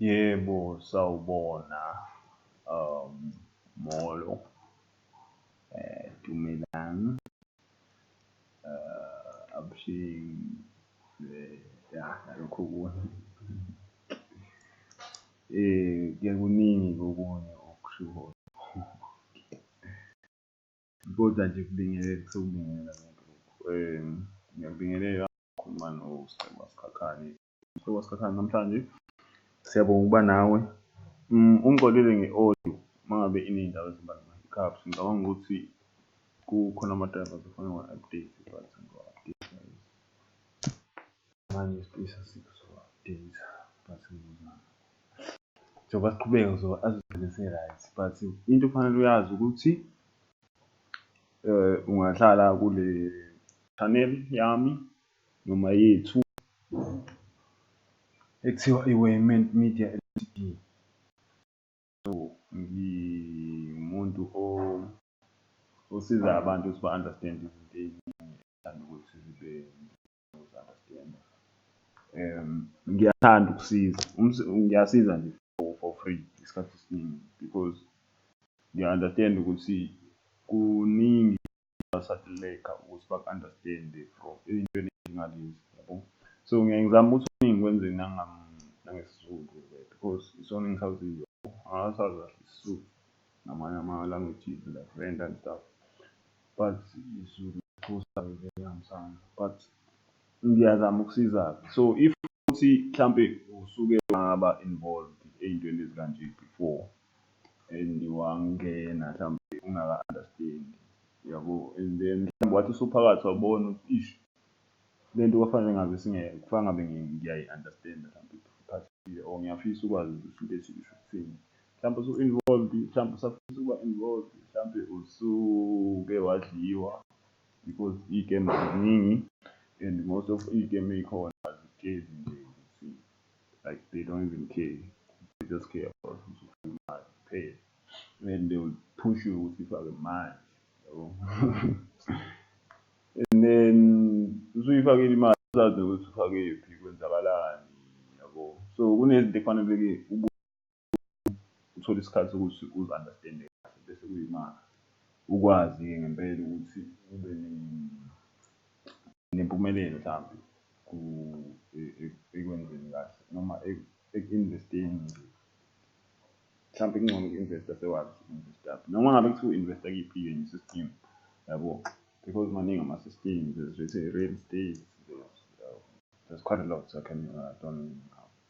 Yebo, sawubona molo Dumelang Abshing ya nalokho okunye kuyakuningi kokunye okushiwo kodwa nje kubingelela kusukubingelela ngiyakubingelela ukukhuluma noSicelo Sikhakhane. Isicelo Sikhakhane namhlanje siyabonga ukuba nawe. Ungixolele nge-audio mangabe iney'ndaba ezimba nama-hiccups. Ngicabanga ukuthi kukhona ama-drivers afanele wa-update but ngiwa-update manje ispace asikho soku-update but njengoba siqhubeka azigcine se-right but into okufanele uyazi ukuthi ungahlala kule channel yami noma yethu ekuthiwa i-Wayment Media Ltd. So ngimuntu osiza abantu ukuthi ba-understand izinto ey'ningi ukuthi zibe uzi-understand. Ngiyathanda ukusiza ngiyasiza nje for free isikhathi esiningi because ngiya-understand ukuthi kuningi basadileka ukuthi baku-understand-e from ey'ntweni ezingalezi yabo. So ngiyazama ukuthi kuningi kwenze nangesiZulu because isona engisaziyo. Angasazi kahle isiZulu namanye ama-languages like Rand and stuff but isiZulu ihambisana but ngiyazama ukusiza-ke. So if ukuthi mhlampe usuke waba involved ey'ntweni ezikanje before and wangena mhlampe ungaka-understand yabo and then mhlawumbe wathi usuphakathi wabona ukuthi ish lento kwafanele ngabe kufanele ngabe ngiyayi-understand-a mhlampe ngiphathekile or ngiyafisa ukwazi ukuthi into ethize isho ukuthini. Mhlawumbe usu-involved mhlawumbe usafisa ukuba involved mhlawumbe usuke wadliwa because iy'gemu ziningi and most of iy'gemu ey'khona azikezi nje ukuthi like they don't even care, they just care about ukuthi ufake imali kuphela and they will push you ukuthi ufake manje yabo. And then usuyifakile imali usazi ukuthi ufakephi kwenzakalani yabo. So kunezinto ekufanele-ke uthole isikhathi sokuthi uzi-understand-e kahle bese kuyimali ukwazi-ke ngempela ukuthi ube nempumelelo mhlawumbe ekwenzeni kahle noma eku-invest-eni nje. Mhlawumbe kungcono uku-invest-a sewazi uku-invest-aphi noma ngabe kuthiwa u-invest-a kuyiphi-ke enye i-system yabo because maningi ama-systems there's real estate, there's quite a lot I don't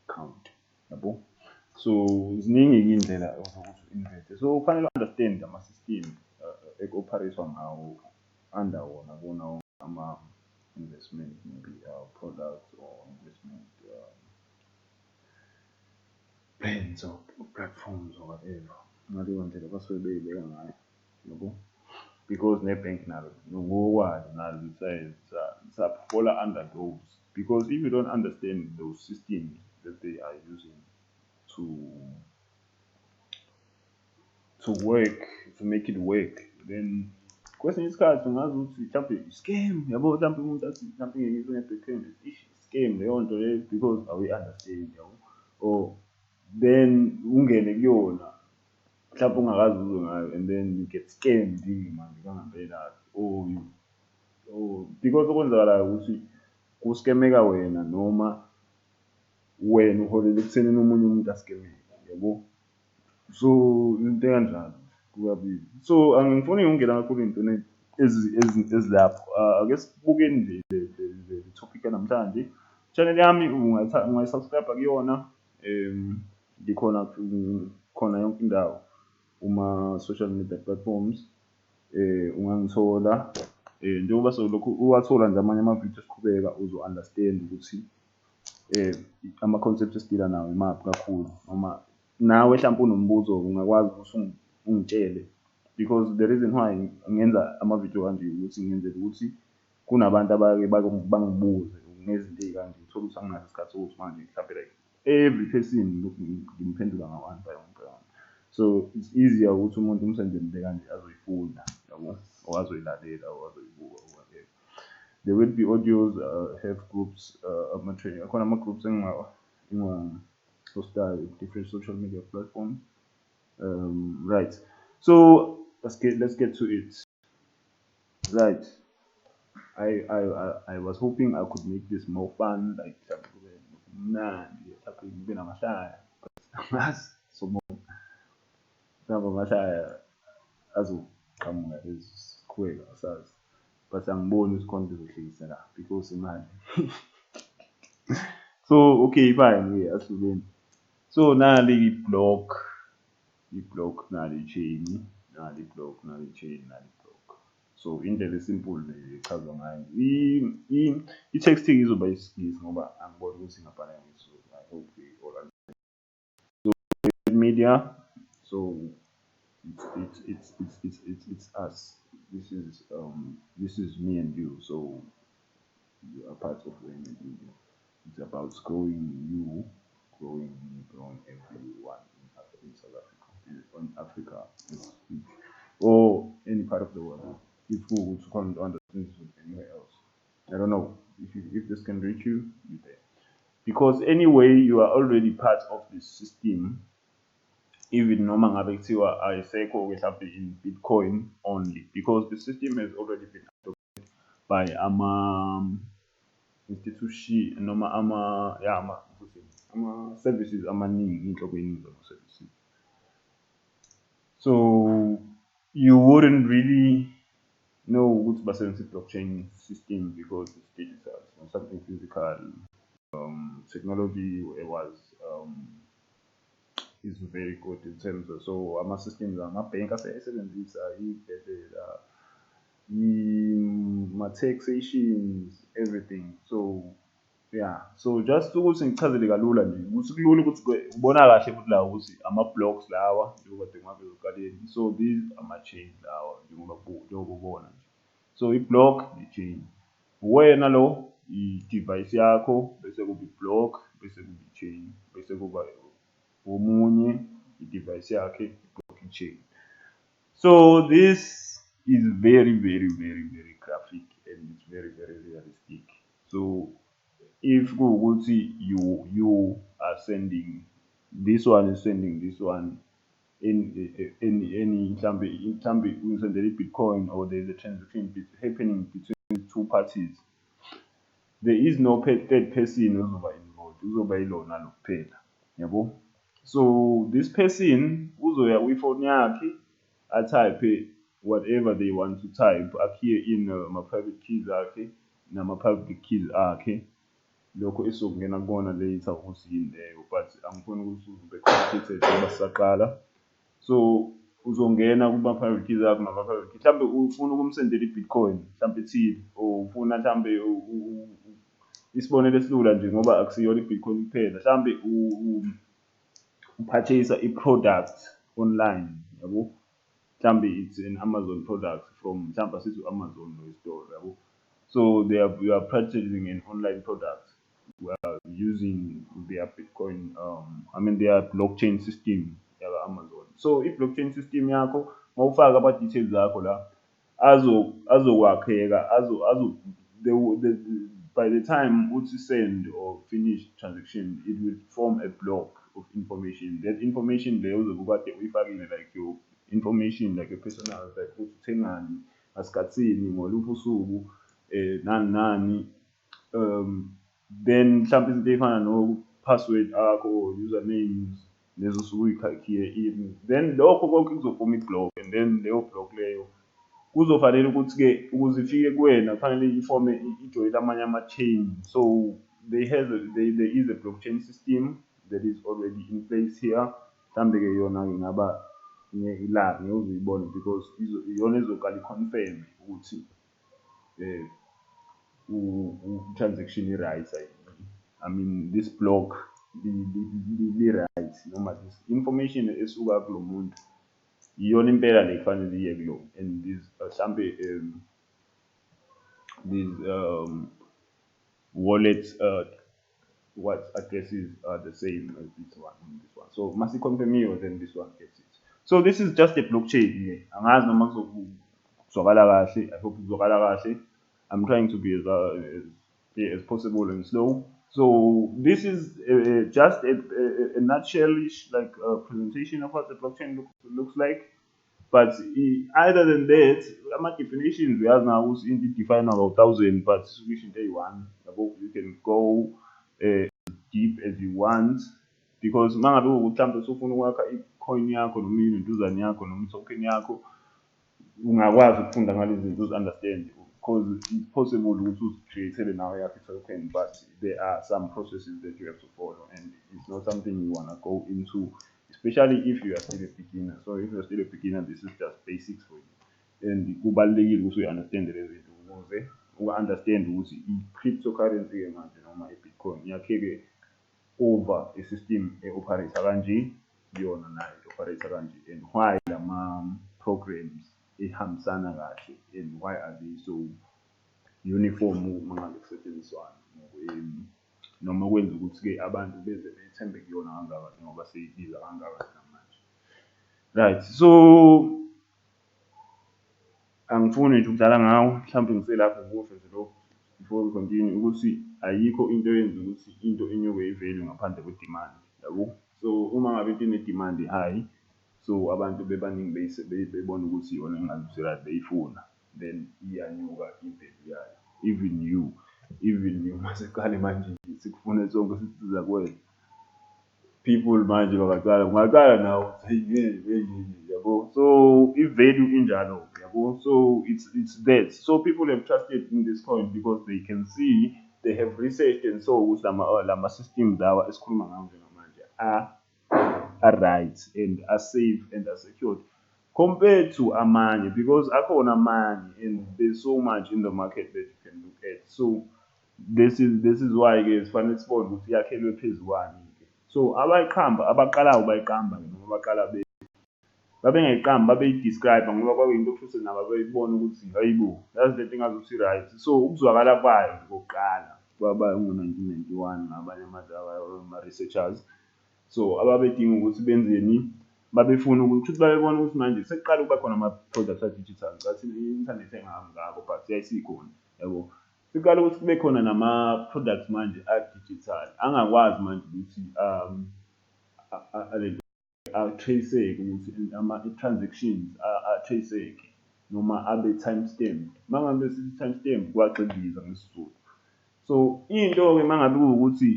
count yabo. So ziningi-ke iy'ndlela zokuthi u-invest-e so kufanele u-understand ama-system eku-operate-wa ngawo under wona kunawo ama-investment maybe products or investment plans or platforms or whatever. Ngaleyo ndlela basuke bey'beka ngayo yabo because nebhenki nalo ngokwazi nalo lisafalla under those because if you don't understand those systems that they are using to work, to make it work, then kwesinye isikhathi ungazi ukuthi mhlawumbe i-scam yabo. Mhlawumbe umuntu athi mhlawumbe ngiyizwe nge-backend i-scam leyo nto leyo because awuyi-understand yabo or then ungene kuyona mhlawumbe ungakazi uzwe ngayo and then you get scammed manje kwangempela or because okwenzakalayo ukuthi kuskemeka wena noma wena uholele ekuthenini omunye umuntu askemeke yabo. So into ekanjalo kukabili. So angifuni ukungena kakhulu ey'ntweni ezilapho. Ake sibukeni nje le topic yanamhlanje. Channel yami ungayi-subscribe-a kuyona ngikhona khona yonke indawo kuma-social media platforms ungangithola njengoba solokhu uwathola nje amanye amavidiyo esiqhubeka uzo-understand ukuthi ama-concepts esidila nawo imaphi kakhulu noma nawe mhlawumbe unombuzo ungakwazi ukuthi ungitshele because the reason why ngenza amavidiyo kanje ukuthi ngenzela ukuthi kunabantu abake bangibuze ngezinto ey'kanje uthole ukuthi anginaso isikhathi sokuthi manje mhlawumbe like every person ngimphendula nga-one by one. So it's easier ukuthi umuntu umsendele into kanje azoyifunda yabo or azoyilalela or azoyibuka or whatever. There will be audios, have groups, ama-training. Akhona ama-groups different social media platforms. Right. So let's get to it. Right. I was hoping I could make this more fun, like nah, been a mashaya. So mashaya azoqhamuka ezikwela sazi. But angiboni isikhonto ezohlekisa la because imali. So okay, fine, yeah, ahlukene. So nali i-block nali chain, nali block, nali chain, nali block. So indlela esimple le echazwa ngayo. I-texting izoba isiNgisi ngoba angiboni ukuthi ingabhala ngesiZulu. I hope we all understand. Media. So it's us. This is me and you. So you are part of Women Media. It's about growing you, growing me, growing everyone in South Africa, in Africa, or any part of the world. If we would can't understand this anywhere else, I don't know if this can reach you, you there. Because anyway, you are already part of this system. Even noma ngabe kuthiwa ayisekho mhlawumbe in Bitcoin only, because the system has already been adopted by institution noma ama-services amaningi inhlobo eningi zama-services. So you wouldn't really know ukuthi basebenzisa i-blockchain system because it's digital, it's not something physical. Technology is very good in terms of, so ama-systems amabhenki asebenzisa iy'bhedlela, ma-taxations, everything. So yeah, so just ukuthi ngichazele kalula nje ukuthi kulula ukuthi ubona kahle ukuthi la ukuthi ama-blocks lawa njengoba ngabe ekuqaleni. So these ama-chains lawa njengoba ubona nje. So i-block i-chain, wena lo i-device yakho, bese kuba i-block, bese kuba i-chain, bese kuba omunye i-device yakhe i-block chain. So this is very, very, very, very graphic and it's very, very realistic. So if kuwukuthi you are sending, this one is sending this one any mhlambe unisendele i-Bitcoin, or there's a transaction happening between two parties, there is no third person ozoba involved, uzoba ilona lo kuphela, yabo. So this person uzoya kwifoni yakhe atype whatever they want to type, akhiye in ama-private keys akhe nama-public keys akhe. Lokho esokungena kona later ukuthi yini leyo, but angifuni ukuthi ube complicated ngoba sisaqala. So uzongena kuma-private keys akho nama-private keys, mhlambe ufuna ukumsendela i-Bitcoin mhlambe ethile, or ufuna mhlambe isibonelo esilula nje ngoba akusiyona i-Bitcoin kuphela, mhlambe upurchase i-product online, yabo. Mhlambe it's an Amazon product from mhlambe asithi Amazon no store, yabo. So you are purchasing an online product using their Bitcoin, their blockchain system yaka Amazon. So i-blockchain system yakho mawufaka ama-details akho la azokwakheka by the time uthi send or finish transaction, it will form a block of information. That information leyo uzobe kade uyifakile, like your information, like your personal, like ukuthi uthengani, ngasikhathini, ngoluphi usuku, nani nani. Then mhlambe izinto ey'fana no-password akho, usernames, lezo osuke uyikhiye, then lokho konke kuzofoma i-block, and then leyo block leyo kuzofanele ukuthi-ke ukuze ifike kuwena kufanele ifome ijoyine amanye ama-chain. So there is a blockchain system that is already in place here. Mhlambe-ke yona ingaba la ngeke uzuyibone because iyona ezoqala i-confirm ukuthi transaction i-right, this block li-right, noma this information esuka kulo muntu iyona impela le kufanele iye kulo, and these mhlambe these wallets what addresses are the same as this one and this one. So must confirm, then this one gets it. So this is just a blockchain. Angazi noma kuzwakala kahle. I hope kuzwakala kahle. I'm trying to be as possible and slow So this is just a nutshellish like presentation of what the blockchain looks like. But other than that, ama-definitions uyazi nawo ukuthi into idefine ngo-1,000 but wisho into eyi-one yabo. You can go deep as you want because uma ngabe kuwukuthi mhlawumbe usufuna ukwakha i-coin yakho noma inentuzane yakho noma i-token yakho ungakwazi ukufunda ngalezi zinto uzi-understand because it's possible ukuthi uzi-create-ele nawe yakho i-token but there are some processes that you have to follow and it's not something you want to go into, especially if you are still a beginner. So if you're still a beginner, this is just basics for you. And kubalulekile ukuthi uyi-understand lezi zinto ukuze uka-understand ukuthi i-cryptocurrency-ke manje noma i-Bitcoin yakheke over i-system e-operator kanje, yona nayo i-operator kanje, and why lama-programs ihambisana kahle and why are they so uniform uma ngabe kusetshenziswana noma kwenza ukuthi-ke abantu beze bethembe kuyona kangaka njengoba seyibiza kangaka namanje. Right, so angifuni nje ukudlala ngawo, mhlawumbe ngiselapho ngikusho nje lokhu before we continue ukuthi ayikho into eyenza ukuthi into inyuke i-value ngaphandle kwe-demand, yabo. So uma ngabe into ine-demand high, so abantu bebaningi bebona ukuthi yona engazuthi right beyifuna, then iyanyuka i-value yayo. Even you masiqale manje sikufune sonke siza kuwena. People manje ungaqala nawe yabo. So i-value injalo, yabo. So it's that. So people have trusted in this coin because they can see, they have researched and so ukuthi lama systems lawa esikhuluma ngawo njengamanje are right and are safe and are secured compared to amanye, because akhona amanye and there's so much in the market that you can look at. So this is why-ke sifanele sibone ukuthi yakhelwe phezu kwani-ke. So abaqalayo bayiqamba noma baqala babengayiqambi babeyi-describe ngoba kwakuyinto futhi nabo beyibona ukuthi hayibo yazi lento engazuthi right. So ukuzwakala kwayo kokuqala kwaba ngo-1991 ngabanye ama-researchers. So ababedinga ukuthi benzeni, babefuna ukuthi babebona ukuthi manje sekuqala ukuba khona ama-products a-digital. Ngicathi i-inthanethi engako but yayisikhona, yabo. Sekuqala ukuthi kube khona nama-products manje a-digital angakwazi manje ukuthi a-trace-eke ukuthi i-transactions a-trace-eke noma abe-time stamped. Uma ngabe time stamp kwagxiviza ngesiZulu. So into-ke uma ngabe kuwukuthi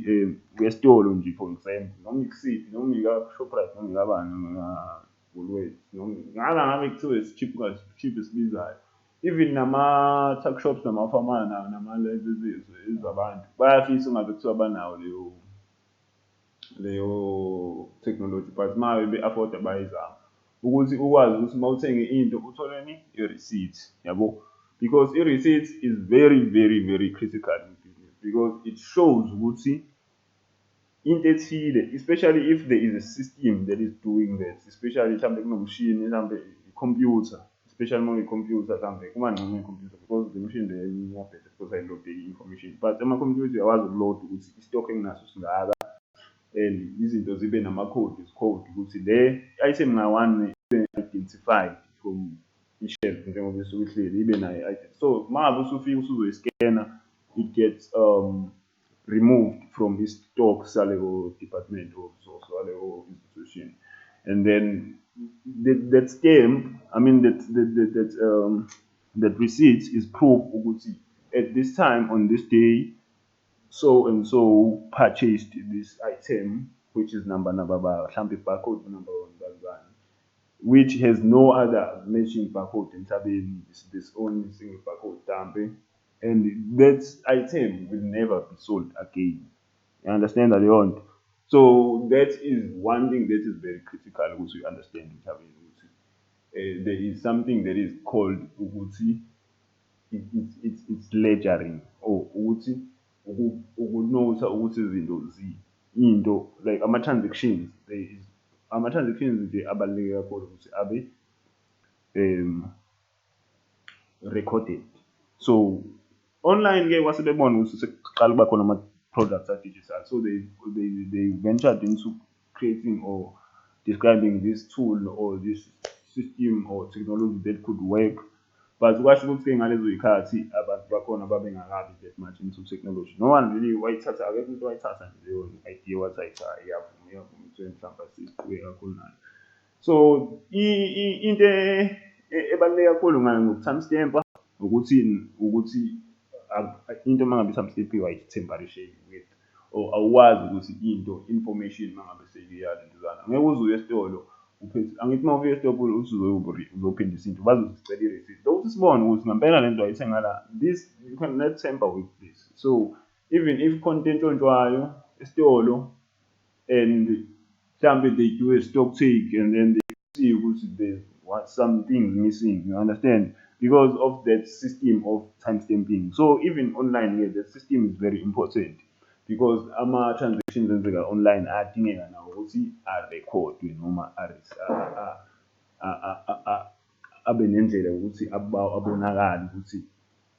uyesitolo nje for example noma ikusiphi noma ika-Shoprite noma ikabani noma Woolworths noma ngabe kuthiwa cheap esibizayo, even nama-tuck shops namafamana nama-lezi ezabantu bayafisa ungabe kuthiwa banawo leyo technology but uma be-afford-a bayizama ukuthi ukwazi ukuthi uma uthenge into utholeni i-receipt, yabo. Because i-receipt is very very very critical in business because it shows ukuthi into ethile, especially if there is a system that is doing that, especially mhlambe kunomshini mhlambe i-computer, especially uma i-computer mhlambe kuma ngcono i-computer because the machine there iyabheda because ayilode i-information, but ama-computer uyakwazi ukuload ukuthi i-stock enginaso singaka and izinto zibe nama-code ukuthi le item nga-one ibe identified from i-shelf njengoba isuke ihleli ibe nayo i-item. So uma ngabe usufika usuzoyi-scanner, it gets removed from his stock saleyo department or so saleyo institution, and then that stamp, I mean that receipt is proof ukuthi at this time on this day so and so purchased this item which is number mhlambe barcode number one, which has no other matching barcode emhlabeni, this only single barcode mhlambe, and that item will never be sold again. You understand that, yonto? So that is one thing that is very critical ukuthi you understand emhlabeni ukuthi there is something that is called ukuthi it's ledgering or ukuthi ukunotha ukuthi izinto into like ama-transactions, ama-transactions nje abaluleke kakhulu ukuthi abe recorded. So online-ke kwase bebona ukuthi sekuqala ukuba khona ama-products a-digital, so they ventured into creating or describing this tool or this system or technology that could work But kwasho ukuthi-ke ngalezo y'khathi abantu bakhona babengakabi that much into technology. No one really wayithatha, akekho umuntu owayithatha nje leyo idea wathi ayi cha iyavuma ukuthi mhlawumbe siyiqhubeke kakhulu nayo. So into ebaluleke kakhulu ngoku-timestamp-a ukuthi into uma ngabe i-timestamp-iwe ayi-temporary with or awazi ukuthi information uma ngabe seyiyalentuzana. Angeke uze uye esitolo angithi uma ufika esitolo uthi uzophindisa into bazozicela i-receipt. Lokuthi sibone ukuthi ngempela lento ayithenga la, this you cannot tamper with this. So even if khona into entshontshwayo esitolo and mhlambe they do a stock take and then they see ukuthi there's some things missing, you understand? Because of that system of timestamping. So even online here, the system is very important because ama-transactions enzeka online ayadingeka nawo ukuthi arekhodwe noma abe nendlela yokuthi abonakale ukuthi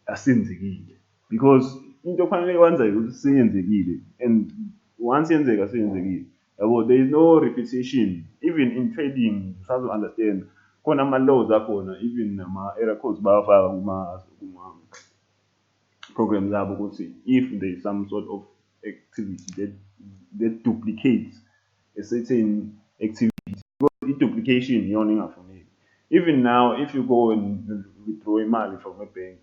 asenzekile. Because into okufanele kwenzeke ukuthi seyenzekile and once yenzeka seyenzekile. Yabo, there is no repetition. Even in trading, you have to understand khona ama-laws akhona, even nama-error codes bayafaka kuma-programs abo ukuthi if there is some sort of activity that duplicates a certain activity, because i-duplication iyona engafuneki. Even now, if you go and withdraw imali from a bank,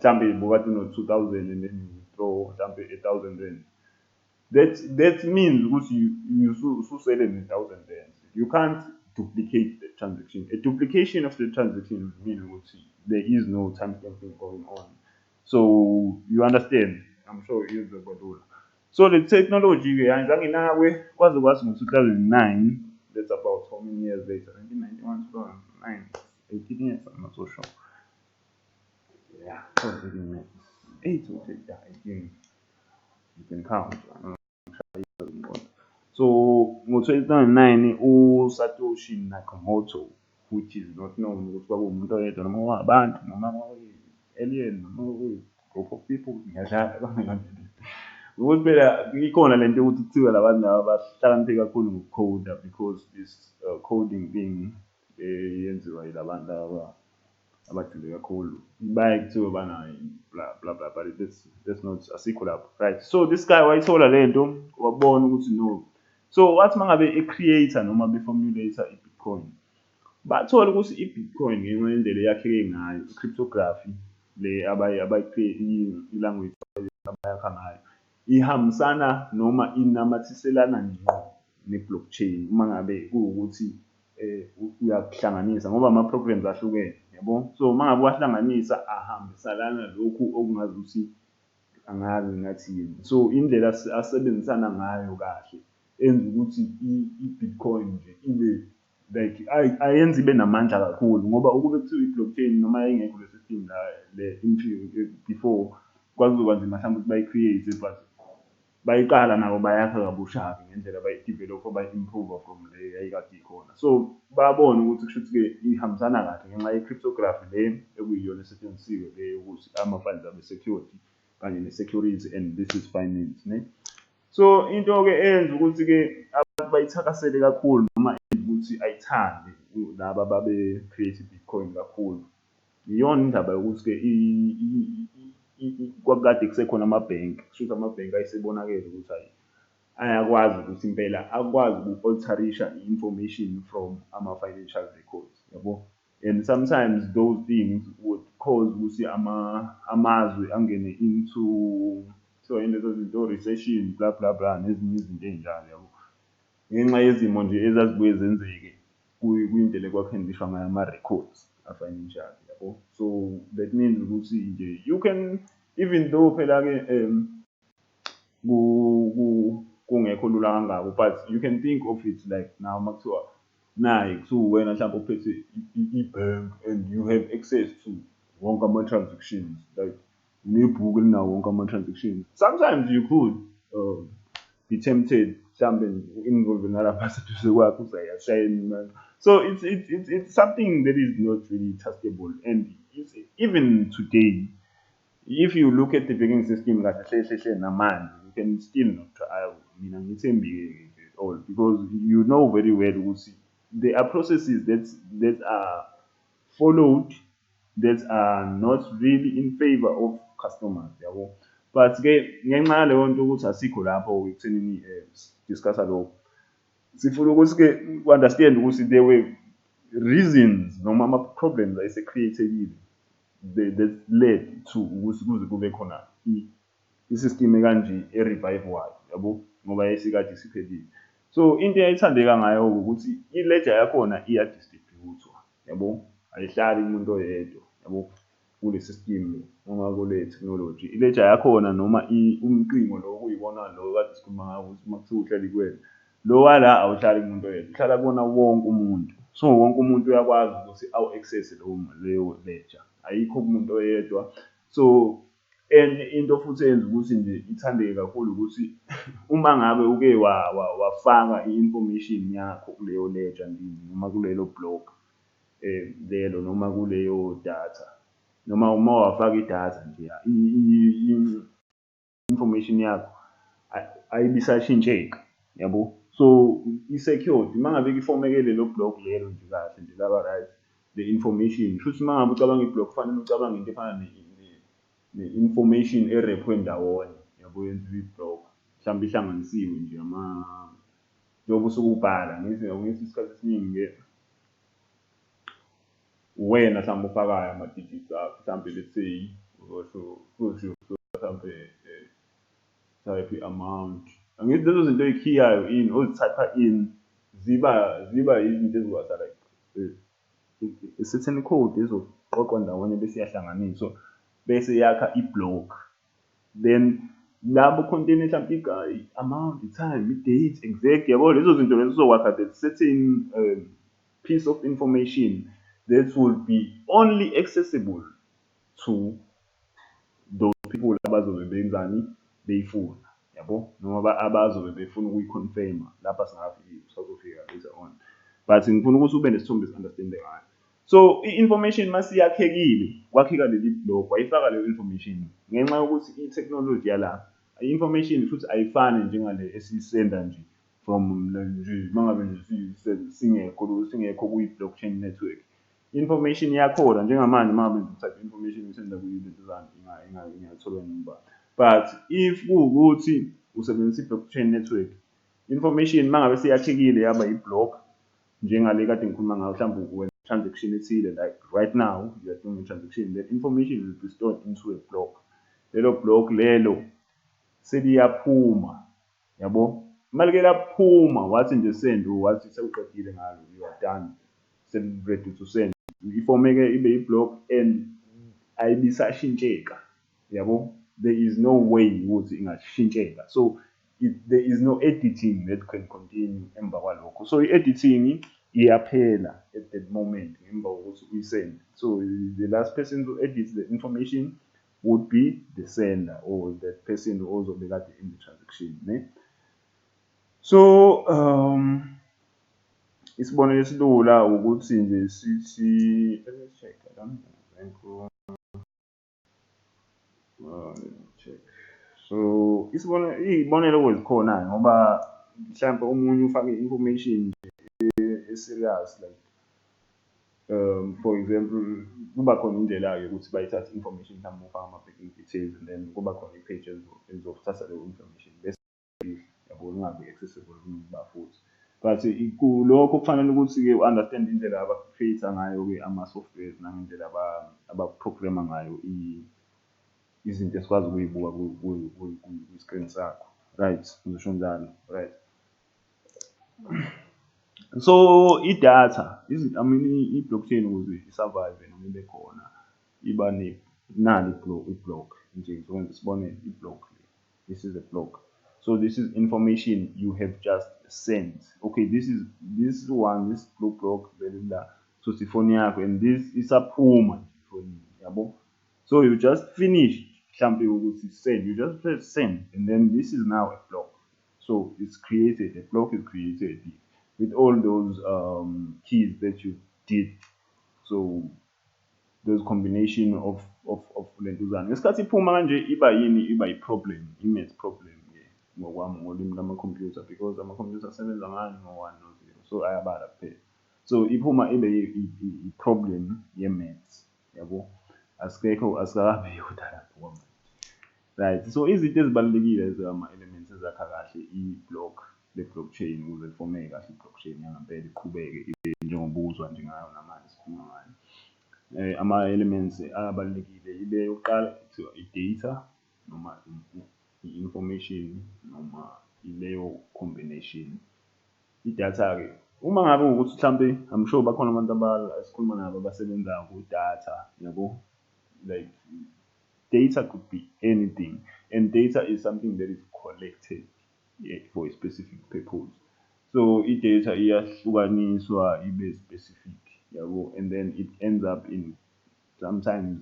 mhlambe bukade uno-2,000 and then you withdraw mhlambe 1,000 rand, that means ukuthi you susele ne-1,000 rand. You can't duplicate the transaction. A duplication of the transaction means ukuthi there is no timestamping going on. So you understand? I'm sure you use the Badula. So the technology ayizange nawe kwaze kwasi ngo-2009. That's about how many years later? 1991, 2009, 18 years. I'm not so sure. Yeah, 18 years. 8 or 10, yeah, 18. You can count. So ngo-2009 uSatoshi Nakamoto, which is not known ukuthi kwakuwumuntu oyedwa noma wabantu noma alien noma group of people ukuthi phela ikhona lento yokuthi kuthiwa labantu laba bahlakaniphe kakhulu ngokukhoda because this coding thing yenziwa yilabantu laba abajule kakhulu baye kuthiwe banayo bla bla bla, but that's not asikho lapho, right? So this guy wayithola lento wabona ukuthi no. So wathi mangabe i-creator noma be-formulator i-Bitcoin, bathola ukuthi i-Bitcoin ngenxa yendlela eyakheke ngayo, i-cryptography le i-language abayakha ngayo ihambisana noma inamathiselana ne-blockchain uma ngabe kuwukuthi uyakuhlanganisa ngoba ama-programs ahlukene, yabo. So uma ngabe wahlanganisa ahambisalana lokhu okungazi ukuthi angazi ngathi yini. So indlela asebenzisana ngayo kahle enza ukuthi i-Bitcoin nje ibe like ayenza ibe namandla kakhulu ngoba ukube kuthiwa i-blockchain noma ingekho le system le before kwakuzokwanzima mhlawumbe ukuthi bayi-create, but bayiqala nabo bayakha kabusha-ke ngendlela bayi-develop bayi-improve from le yayikade ikhona. So babona ukuthi kusho ukuthi-ke ihambisana kahle ngenxa ye-cryptography le ekuyiyona esetshenzisiwe le yokuthi ama-funds abe secured kanye ne-security, and this is finance, ne? So into-ke eyenza ukuthi-ke abantu bayithakasele kakhulu noma enza ukuthi ayithande laba babe-create i-Bitcoin kakhulu, iyona indaba yokuthi-ke kwakukade kusekhona amabhenki, kushuthi amabhenki ayesebonakele ukuthi ayakwazi ukuthi impela akwazi uku-alter-isha i-information from ama-financial records, yabo. And sometimes those things would cause ukuthi amazwe angene into into recession bla bla bla nezinye izinto ey'njalo, yabo, ngenxa yezimo nje ezazibuye zenzeke kwindlela ekwakhandishwa ngayo ama-records a-financial, yabo. So that means ukuthi nje you can, even though phela-ke kungekho lula kangako, but you can think of it like now makuthiwa naye kuthiwa wena mhlawumbe uphethe i-bank and you have access to wonke ama-transactions, like nebhuku elinawo wonke ama-transactions. Sometimes you could be tempted mhlambe involve nalapha seduze kwakho uzayashayela imali. So it's something that is not really trustable, and it's, even today if you look at the banking system kahle hle namanje, you can still not try. Mina ngithembike at all because you know very well ukuthi there are processes that are followed that are not really in favor of customers yabo. But-ke ngenxa yaleyo nto ukuthi asikho lapho ekuthenini discussa lokho, sifuna ukuthi-ke u-understand ukuthi there were reasons noma ama-problems ayese-create-ekile that led to ukuthi kuze kube khona i-system ekanje e-revive-wayo yabo, ngoba yayisikade isiphelile. So into eyayithandeka ngayo ukuthi i-ledger yakhona iya-distribute-wa yabo, ayihlali kumuntu oyedwa yabo, kule system noma kule technology. I-ledger yakhona noma umcingo lo okuyibona lo kade sikhuluma ngawo ukuthi uma kuthiwa uhleli kuwena, lo wala awuhlali kumuntu oyedwa, uhlala kubona wonke umuntu. So wonke umuntu uyakwazi ukuthi awu-access leyo ledger, ayikho kumuntu oyedwa. So and into futhi eyenza ukuthi nje ithandeke kakhulu ukuthi uma ngabe uke wafaka i-information yakho kuleyo ledger noma kulelo block lelo noma kuleyo data, noma uma wafaka idatha nje i-information yakho ayibisashintsheka yabo. So i-secured uma ngabe ifomeke lelo block lelo nje kahle nje laba right the information, kushuthi uma ngabe ucabanga i-block kufanele ucabange into efana ne-information erephwe ndawonye yabo, yenziwe i-block mhlawumbe ihlanganisiwe nje njengoba usuke ubhala ngithi isikhathi esiningi-ke wena mhlawumbe ufakayo ama-digits akho, mhlawumbe let's say mhlawumbe type i-amount, angithi lezo zinto ey'khiyayo in ozithapha in ziba izinto eziwasa like i-certain code ezoqoqwa ndawonye bese iyahlanganiswa bese yakha i-block. Then labo contain mhlawumbe i-amount, i-time, i-date exact yabo, lezo zinto lezo zizokwakha that certain piece of information that will be only accessible to those people abazobe benzani beyifuna yabo, noma abazobe befuna ukuyi-confirm lapha singafika later on, but ngifuna ukuthi ube nesithombe esi-understand-ekayo. So i-information masiyakhekile kwakheka leli block wayifaka leyo information ngenxa yokuthi i-technology yala i-information futhi ayifani njengale esiyisenda nje from nje mangabe nje singekho kwi-blockchain network. Information yakhona njengamanje mangabe ngitype information isenda kwi-lentuzana ingayithola noma, but if kuwukuthi usebenzisa i-blockchain network, information mangabe siyakhekile yaba i-block njengale kade ngikhuluma ngayo, mhlawumbe transaction ethile like right now you are doing a transaction, that information will be stored into a block. Lelo block lelo seliyaphuma yabo, malike laphuma wathi nje send wathi sewuqedile ngalo, you are done, ready to send, ifomeke ibe i-block and ayibisashintsheka yabo, there is no way ukuthi ingashintsheka. So there is no editing that can continue emva kwalokho. So i-editing iyaphela at that moment ngemva kokuthi uyisend. So the last person to edit the information would be the sender or that person ozobe kade in the transaction ne. So isibonelo esilula ukuthi nje sithi let's check, I don't know. Let me check. So ibonelo kwezikhona ngoba mhlawumbe omunye ufake information serious like for example kuba khona indlela yokuthi bayithathe information mhlawumbe ufaka ama-banking details and then kuba khona i-page ezokuthatha leyo information bese yabo ingabe accessible kubafuthi. But kulokho kufanele ukuthi-ke u-understand indlela aba-create ngayo-ke ama-softwares nangendlela aba-programma ngayo izinto esikwazi ukuyibuka kwi-screen sakho, right, ngisho njalo, right. So i-data i-blockchain ukuze i-survive noma ibe khona iba nali i-block nje ngizokwenza isibonelo, i-block this is a block. So this is information you have just sent. Okay, this blue block blah, so ifoni yakho and this isaphuma nje ifoni yabo. So you just finished mhlambe ukuthi send, you just press send and then this is now a block. So it's created, a block is created with all those keys that you did. So those combination of lentuzana ngesikhathi iphuma kanje iba i-problem, i-math problem ngokwami ngolimi lama-computer, because ama-computer asebenza ngani ngo-1 no-0, so ayabala kuphela. So iphuma ibe i-problem ye-maths yabo, asikakabi kudala kwamanje. Right, so izinto ezibalulekile ezama-elements ezakha kahle i-block le-blockchain ukuze ifomeke kahle i-blockchain yangempela iqhubeke ibe njengoba uzwa nje ngayo namanje sikhuluma ngayo. Ama-elements abalulekile ile yokuqala kuthiwa i-data noma i-information noma ileyo combination. Idatha-ke uma ngabe ukuthi mhlampe I'm sure bakhona abantu esikhuluma nabo abasebenza ku-data yabo, like data could be anything, and data is something that is collected, yeah, for a specific purpose. So i-data iyahlukaniswa ibe specific, yabo, and then it ends up in sometimes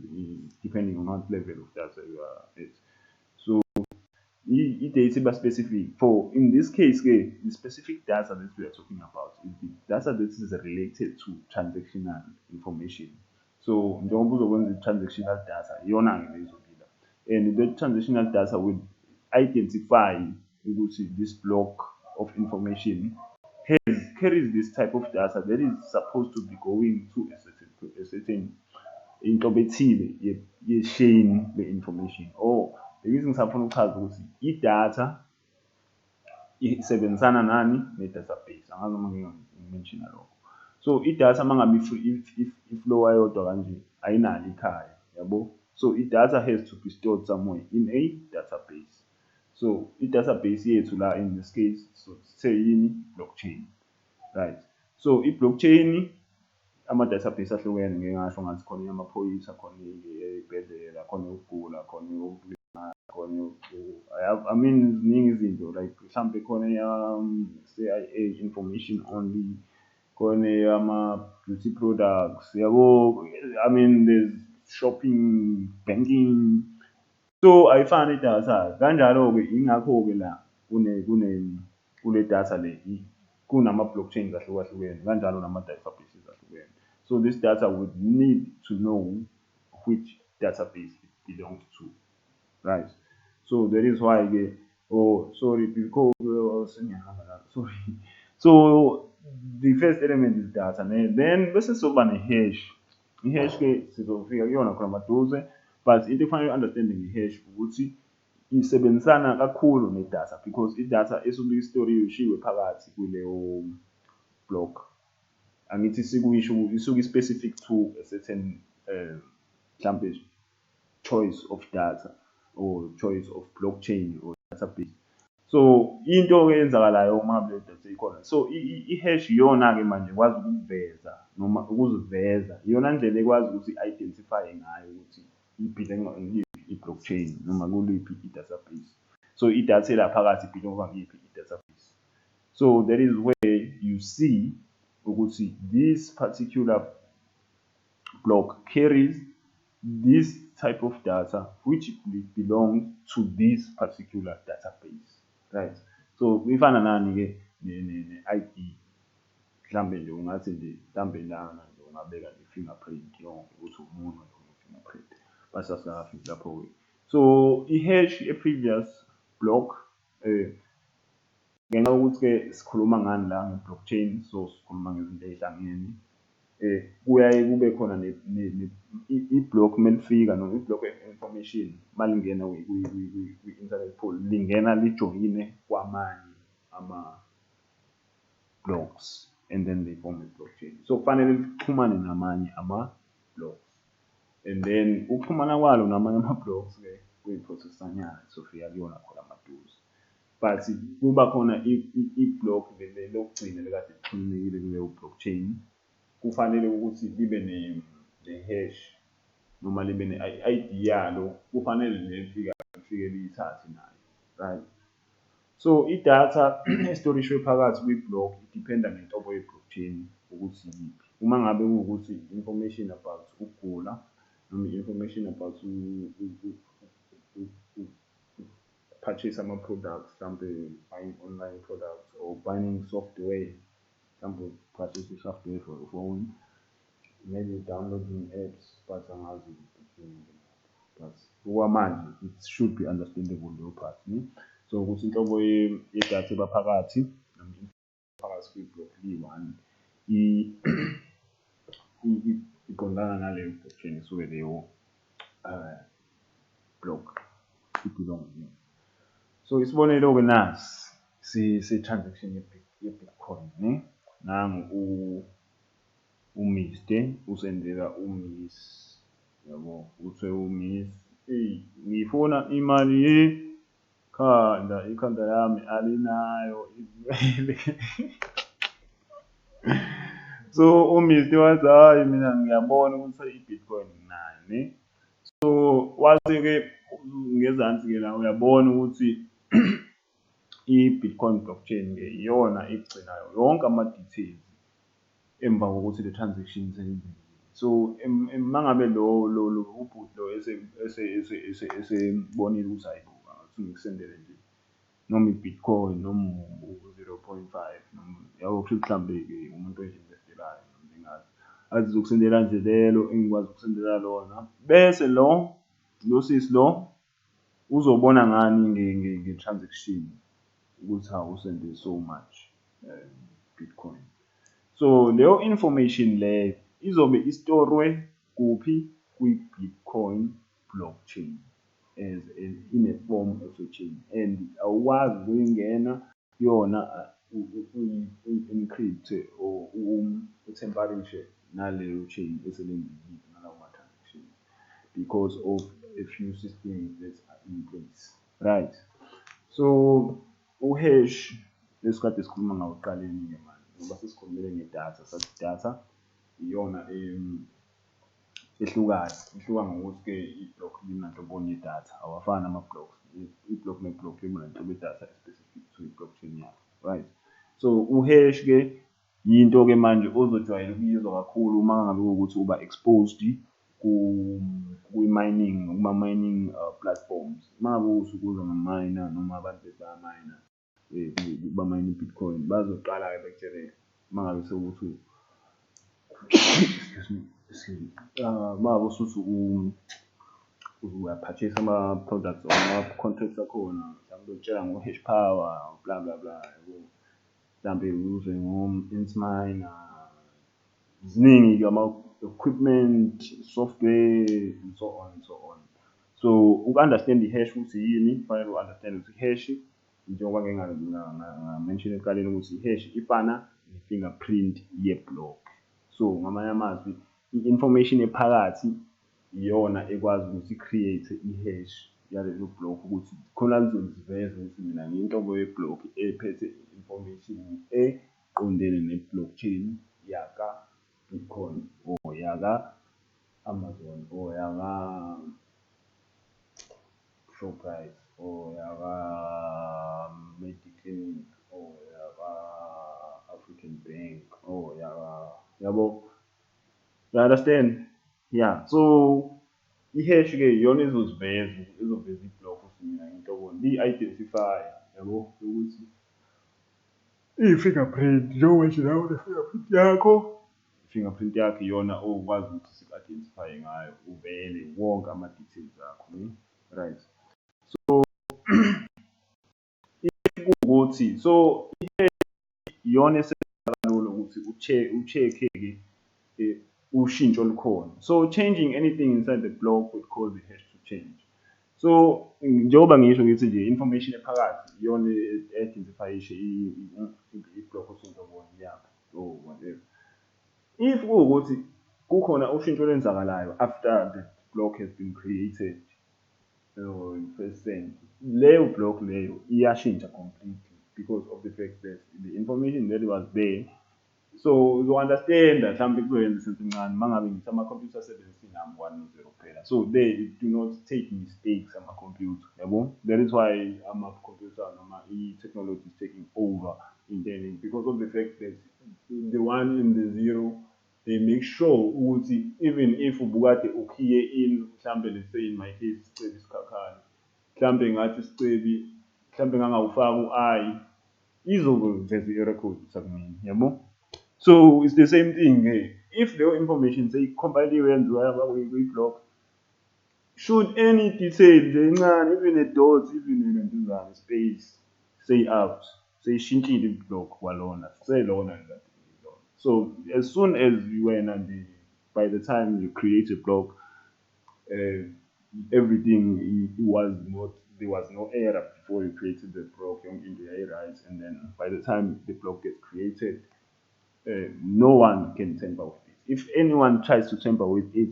depending on what level of data you are at. So i-data iba specific. For in this case, the specific data that we are talking about is the data that is related to transactional information. So njengoba uzokwenza i-transactional data iyona-ke lezokila, and the transactional data will identify ukuthi this block of information carries this type of data that is supposed to be going to a certain inhlobo ethile ye-chain le-information. Or the reason ngisafuna ukuchaza ukuthi idatha isebenzisana nani ne-database, angazi noma ngimenshina lokho. So idatha mangabe iflowa yodwa kanje ayinalo ikhaya, yabo. So idatha has to be stored somewhere in a database. So i-database yethu la in this case, so say yini blockchain, right? So i-blockchain ama-database ahlukene, ngeke ngasho ngathi khona eyamaphoyisa, khona ey'bhedlela, khona eyokugula, khona khona I mean ziningi izinto, like mhlampe khona CIA information only, khona eyama-beauty products, yabo. I mean there's shopping, banking. So ayifani idatha kanjalo-ke, ingakho-ke la kule data le kunama-blockchains ahlukahlukene kanjalo nama-databases ahlukene. So this data would need to know which database it belongs to, right? So that is why oh sorry, because sorry. So the first element is data, then bese soba ne-hash. I-hash ke sizofika kuyona khona maduze, but into efanele understanding i-hash ukuthi isebenzisana kakhulu ne-data because i-data esuke istoriwe ishiwe phakathi kuleyo block. Angithi sikuyisho isuke specific to a certain mhlampe choice of data or choice of blockchain or database. So into eyenzakalayo uma le data ikhona, so i-hash iyona-ke manje ikwazi ukuveza noma ukuziveza, iyona ndlela ekwazi ukuthi i-identify ngayo ukuthi ibelonga kuyiphi i-blockchain noma kuliphi i-database. So idatha elaphakathi ibelonga kuyiphi i-database. So that is where you see ukuthi this particular block carries this type of data which belongs to this particular database, right? So kuyifana nani-ke ne-ID, mhlambe nje ungathi nje mhlambe lana nje ungabeka ne-fingerprint yonke ukuthi umuntu ne-fingerprint, base asingakafiki lapho-ke. So i-hash ye-previous block ngenxa yokuthi-ke sikhuluma ngani la nge-blockchain, so sikhuluma ngezinto ey'hlangene. Kuyaye kube khona i-block melifika noma i-block information malingena kwi-internet pool lingena lijoyine kwamanye ama-blocks and then they form a blockchain. So kufanele lixhumane namanye ama-blocks, and then ukuxhumana kwalo namanye ama-blocks-ke kuyi-processanyana sofika kuyona khona maduze. But kuba khona i-block lokugcina lekade lixhumekile kuleyo blockchain, kufanele ukuthi libe ne-hash noma libe ne-ID yalo, kufanele lifike liyithathe nayo, right? So idatha estorishwe phakathi kwi-block idependa ngenhlobo ye-blockchain ukuthi yiphi. Uma ngabe kuwukuthi information about ukugula noma information about purchase ama-products, mhlampe buying online products or buying software, mhlampe purchase i-software for your phone, maybe downloading apps, but angazi but okwamanje it should be understandable leyo part. So ukuthi inhlobo yedatha eba phakathi phakathi kwi-block li-one iqondana naleyo blockchain isuke leyo block ibelong kuyona. So isibonelo-ke nasi se-transaction ye-Bitcoin ne nangu uMr usendela uMiss, yabo uthe uMiss, ngifuna imali ikhanda lami alinayo izimele. So uMr wathi hayi mina ngiyabona ukuthi i-Bitcoin nginayo ne. So wathi-ke ngezansi-ke la uyabona ukuthi i-Bitcoin blockchain-ke iyona igcinayo yonke ama-details emva kokuthi le transaction seyenzekile. So mangabe lo ubhuti lo esebonile ukuthi hayi bo ngathi ngikusendele nje noma i-Bitcoin noma u-0.5 noma yabo kusho mhlambe-ke umuntu oyi-investelayo noma engazi athi uzokusendela nje lelo engikwazi ukusendela lona, bese lo sisi lo uzobona ngani nge-transaction ukuthi usende so much Bitcoin. So leyo information leyo izobe istorwe kuphi kwi-Bitcoin blockchain as in a form of a chain, and awukwazi ukuyingena yona uyi-encrypt or uthemparishe naleyo chain eselengekile nalawo ma-transaction because of a few systems that are in place, right? So uhash lesikade sikhuluma ngawo ekuqaleni-ke manje ngoba sesikhulumile ngedatha, sathi idatha iyona ihluka ngokuthi-ke i-block linanhloboni yedatha awafani ama-blocks. I-block ne-block linanhlobo yedatha specific to i-blockchain yakho, right? So uhash-ke yinto-ke manje ozojwayela ukuyizwa kakhulu uma ngabe ukuthi uba exposed kuma-mining platforms. Uma ngabe usukuza ngamina noma abantu bayamina bamayina i-Bitcoin bazoqala-ke bekutshele uma ngabe sewukuthi uma ngabe usuthi uyapurchase ama-products or ama-contracts akhona, mhlawumbe uzotshela ngo-hash power bla bla bla, yabo mhlawumbe uze ngo-Intminer, ziningi ama-equipment, software and so on and so on. So uku-understand i-hash ukuthi yini kufanele u-understand ukuthi i-hash njengoba ngamention ekuqaleni ukuthi i-hash ifana ne-fingerprint ye-block. So ngamanye amazwi i-information ephakathi iyona ekwazi ukuthi i-create i-hash yalelo block ukuthi khona lizoziveza ukuthi mina ngiyinhlobo ye-block ephethe i-information eqondene ne-blockchain yaka Bitcoin or yaka Amazon or yaka Shoprite or yaka Mediclinic or yaka African Bank or yaka, yabo, you understand? Yeah, so i-hash-ke iyona izoveza i-block ukuthi mina ngiyinhlobo i-identifier, yabo, ukuthi i-fingerprint njengoba nje nawe une-fingerprint yakho. I-fingerprint yakho iyona okwazi ukuthi siku-identify ngayo uvele wonke ama-details akho, right? So ukuthi so iyona esenza kalula ukuthi ucheck-ke ushintsho olukhona. So changing anything inside the block would cause the hash to change. So njengoba ngisho ngithi nje information ephakathi iyona e-identify-ishe i-block osuyinhloboni yakho or whatever. If kuwukuthi kukhona ushintsho olwenzakalayo after the block has been created or first sent, leyo block leyo iyashintsha completely because of the fact that the information that was there. So uzo-understand-a mhlawumbe kuzoyenza isenzo encane uma ngabe ngithi ama-computer asebenzisa inamba 1 no 0 kuphela. So they do not take mistakes ama-computer, yabo. That is why ama-computer noma i-technology is taking over in learning because of the fact that the 1 and the 0 they make sure ukuthi even if ubukade ukhiye in mhlawumbe let's say in my case isicebi isikhakhane, mhlawumbe ngathi isicebi mhlawumbe ngangawufaka u-I izoveza i-record sakumina, yabo. So it's the same thing. If the information say compile and we block, should any detail, even a dot, even a space, say out, say shintshile block walona, say lona. So as soon as you went and by the time you create a block, everything was not, there was no error before you created the block in the A right, and then by the time the block gets created, no one can tamper with it. If anyone tries to tamper with it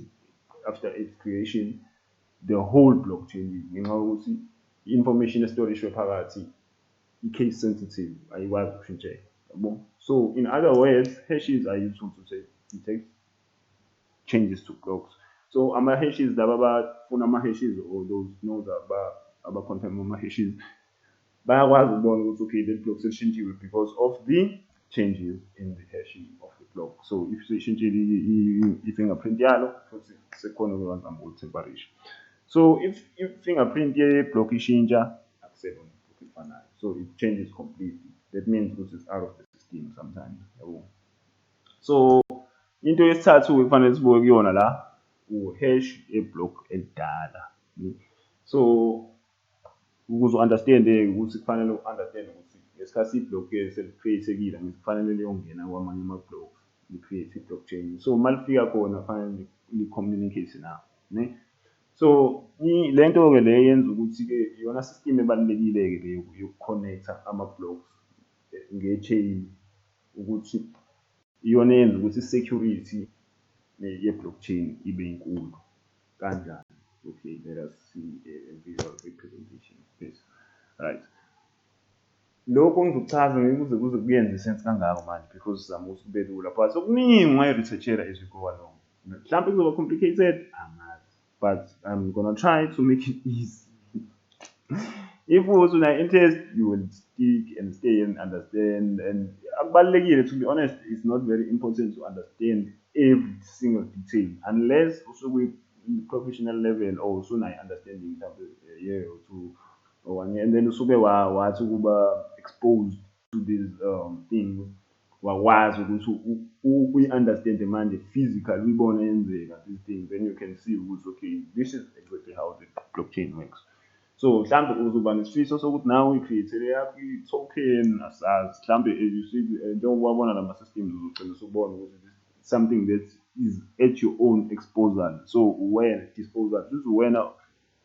after its creation, the whole block changes. Information storage phakathi i-case sensitive ayikwazi ukushintsheka, yabo. So in other words, hashes are useful to detect changes to blocks. So ama-hashes laba abafuna ama-hashes, or those nodes aba-confirm ama-hashes, bayakwazi ukubona ukuthi okay, le block selishintshiwe because of the changes in the hashing of the block. So if seyishintshile i-fingerprint yalo, futhi sekhona ukwenza ama-temperation. So if fingerprint ye-block ishintsha, akusebo ne-block efanayo. So it changes completely. That means it's out of the system sometimes. So into yesithathu ekufanele sibuke kuyona la u-hash ye-block elidala. So ukuze u-understand-ke ukuthi kufanele u-understand ukuthi ngesikhathi i-block seli-create-ekile, kufanele liyongena kwamanye ama-blocks li-create i-blockchain. So uma lifika khona kufanele li-communicate nawo, ne? So le nto-ke le yenza ukuthi-ke iyona system ebalulekile-ke le yoku-connect-a ama-blocks nge-chain, ukuthi iyona eyenza ukuthi i-security ye-blockchain ibe inkulu kanjani. Okay, let us see a visual representation of this. Right. Lokho ngizokuchaza ngikuze kuze kuyenze isense kangako manje because sizama ukuthi kube lula, but okuningi ungayi-researchela as you go along. Mhlawumbe kuzoba complicated, angazi, but I'm gonna try to make it easy. If also una interest, you will stick and stay and understand. And akubalulekile, to be honest, it's not very important to understand every single detail unless also we professional level or also na understanding a year or two or 1 year, and then also wathi ukuba exposed to these things, wakwazi ukuthi we-understand manje physical, uyibone yenzeka these things, then you can see ukuthi okay, this is exactly how the blockchain works. So mhlawumbe uzoba nesifiso sokuthi nawe uyi-create-ele yakho i-token, asazi mhlawumbe you see njengoba wabona la ma-systems uzogcina usubona ukuthi something that is at your own exposure. So when disposal,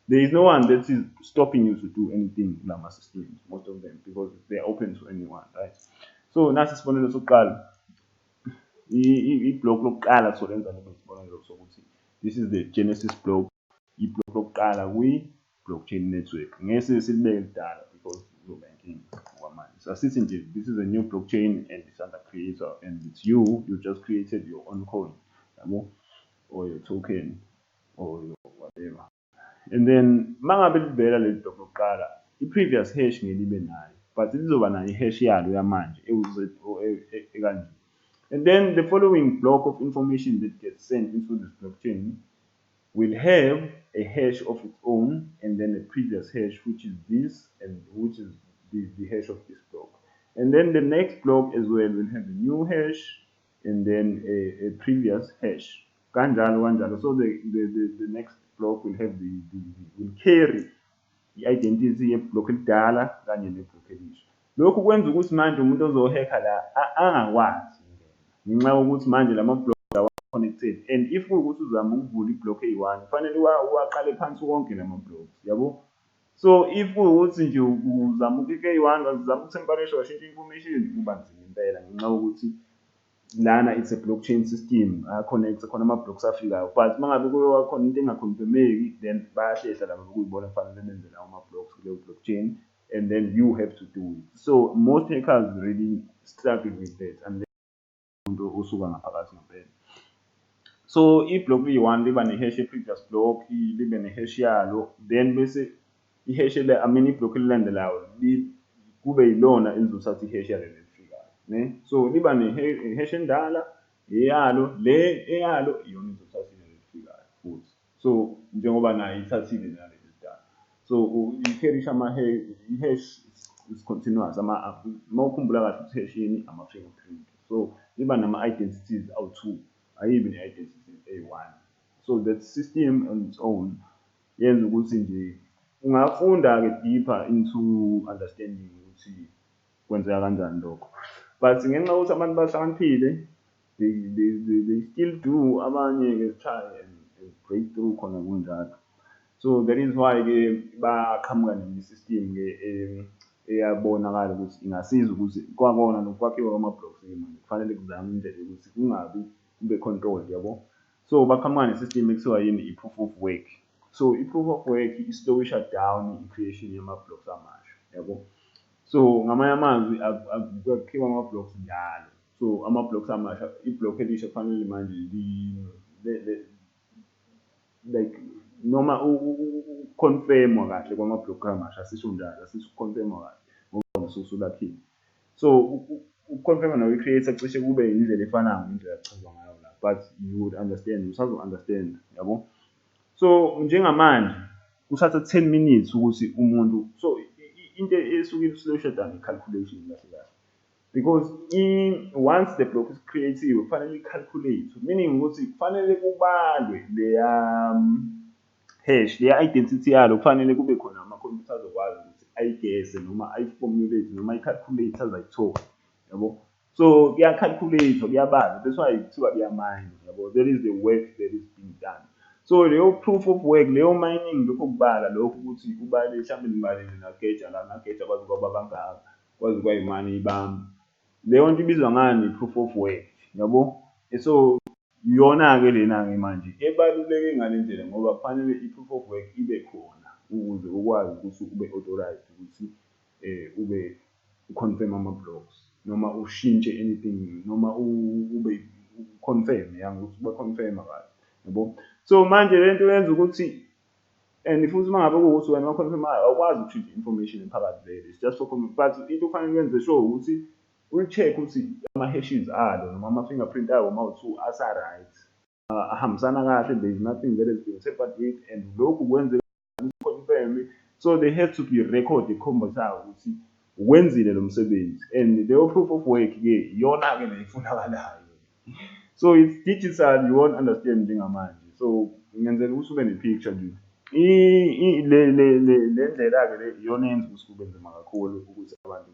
there is no one that is stopping you to do anything in our systems, most of them, because they are open to anyone, right? So nasi isibonelo sokuqala, i-block lokuqala solenza isibonelo sokuthi this is the genesis block, i-block lokuqala kwi-blockchain network. Ngeke silibeke lidala because kuzoba inkinga ngokwamanje. So asithi nje this is a new blockchain and it's under creator and it's you just created your own coin, or your token or your whatever. And then mangabe livela le block lokuqala, i-previous hash ngelibe nayo, but lizoba nayo i-hash yalo yamanje ekanje. And then the following block of information that gets sent into this blockchain will have a hash of its own, and then a previous hash, which is this, and which is the hash of this block. And then the next block as well will have a new hash, and then a previous hash. Kanjalo. So the next block will have will carry the identity yeblock elidala kanye neblock elisha. Lokhu kwenza ukuthi manje umuntu ozohacka la angakwazi ngenxa yokuthi manje lama-block connected, and if ukuthi uzama ukuvula iblock eyi-1 kufanele uwaqale phansi wonke lama-blocks, yabo. So if ukuthi nje uzama ukuklik eyi-1 uzama ukutemperation washintsha information, kuba nzima impela ngenxa yokuthi lana it's a blockchain system, connect khona ama-blocks afikayo, but mangabe kuyowakhona into engaconfirmeki, then bayahlehla laba ukuyibona kufanele benze lawo ama-blocks kuleyo blockchain, and then you have to do it. So most hackers really struggle with that unless umuntu osuka ngaphakathi ngempela. So i-block liyi-1 liba ne-hash ye-previous block, libe ne-hash yalo, then bese i-hash iblock elilandelayo kube yilona elizothatha i-hash yalo elifikayo, ne? So liba ne-hash endala eyalo, le eyalo iyona izothatha ile elifikayo futhi. So njengoba nayo ithathile nale elidala. So i-carry i-hash is continuous. Mawukhumbula kahle ukuthi hash yini ama-fingerprint. So liba nama-identities awu-2, ayibi ne-identity eyi-1. So that system on its own yenza ukuthi nje ungafunda-ke deeper into understanding ukuthi kwenzeka kanjani lokho. But ngenxa yokuthi abantu bahlakaniphile, they still do abanye try and break through khona kunjalo. So that is why-ke baqhamuka ne-system-ke eyabonakala ukuthi ingasiza ukuthi kwakona nokwakhiwa kwama-blocks-ke manje kufanele kuzame indlela yokuthi kungabi kube controlled, yabo. So baqhamuka ne-system ekuthiwa yini i-proof of work. So i-proof of work i-slowisha down i-creation yama-blocks amasha, yabo. So ngamanye amazwi akukhiwa ama-blocks njalo. So ama-blocks amasha, i-block elisha kufanele manje like noma confirmwa kahle kwama-block amasha, asisho njalo, asisho confirmwa kahle ngoba usulakhiwe. So ukuconfirma noku-create cishe kube indlela efanayo ngendlela echazwa ngayo la, but you would understand, usazo-understand, yabo. So njengamanje kuthatha 10 minutes ukuthi umuntu, so into esuke islowsha down i-calculation kahle kahle, because once the block is created kufanele i-calculate, meaning ukuthi kufanele kubalwe leya hash, leya identity yalo kufanele kube khona ama-computer azokwazi ukuthi ayigeze noma ayi-formulate noma ayi-calculate azayithola, yabo. So kuya-calculate-wa, kuyabalwa, that's why kuthiwa kuya-mine, yabo. That is the work that is being done. So leyo proof of work, leyo mining, lokho kubala lokho ukuthi ubale mhlawumbe nibalele nageja la, nageja kwazi kwaba bangaka, kwazi kwayimani ibamba, leyo nto ibizwa ngani? I-proof of work, yabo. So iyona-ke lena-ke manje ebaluleke ngale ndlela ngoba kufanele i-proof of work ibe khona ukuze ukwazi ukuthi ube authorized ukuthi ube confirm ama-blocks noma ushintshe anything noma ube confirm ukuthi ube confirm kahle, yabo. So manje lento yenza ukuthi, and futhi uma ngabe kuwukuthi wena ma-confirmayo awukwazi ukushintsha information ephakathi vele, it's just for but into kufanele wenze sure ukuthi uyi-check ukuthi ama-hashes alo noma ama-fingerprint awo ma-2 asa-right, ahambisana kahle, there is nothing that has been tampered with, and lokhu kwenzeka confirm. So they have to be record ekhombisayo ukuthi ukwenzile lo msebenzi, and leyo proof of work-ke iyona-ke le ifunakalayo. So it's digital, you won't understand njengamanje. So ngenzela ukuthi ube ne-picture nje. Le ndlela-ke le iyona yenza ukuthi kube nzima kakhulu ukuthi abantu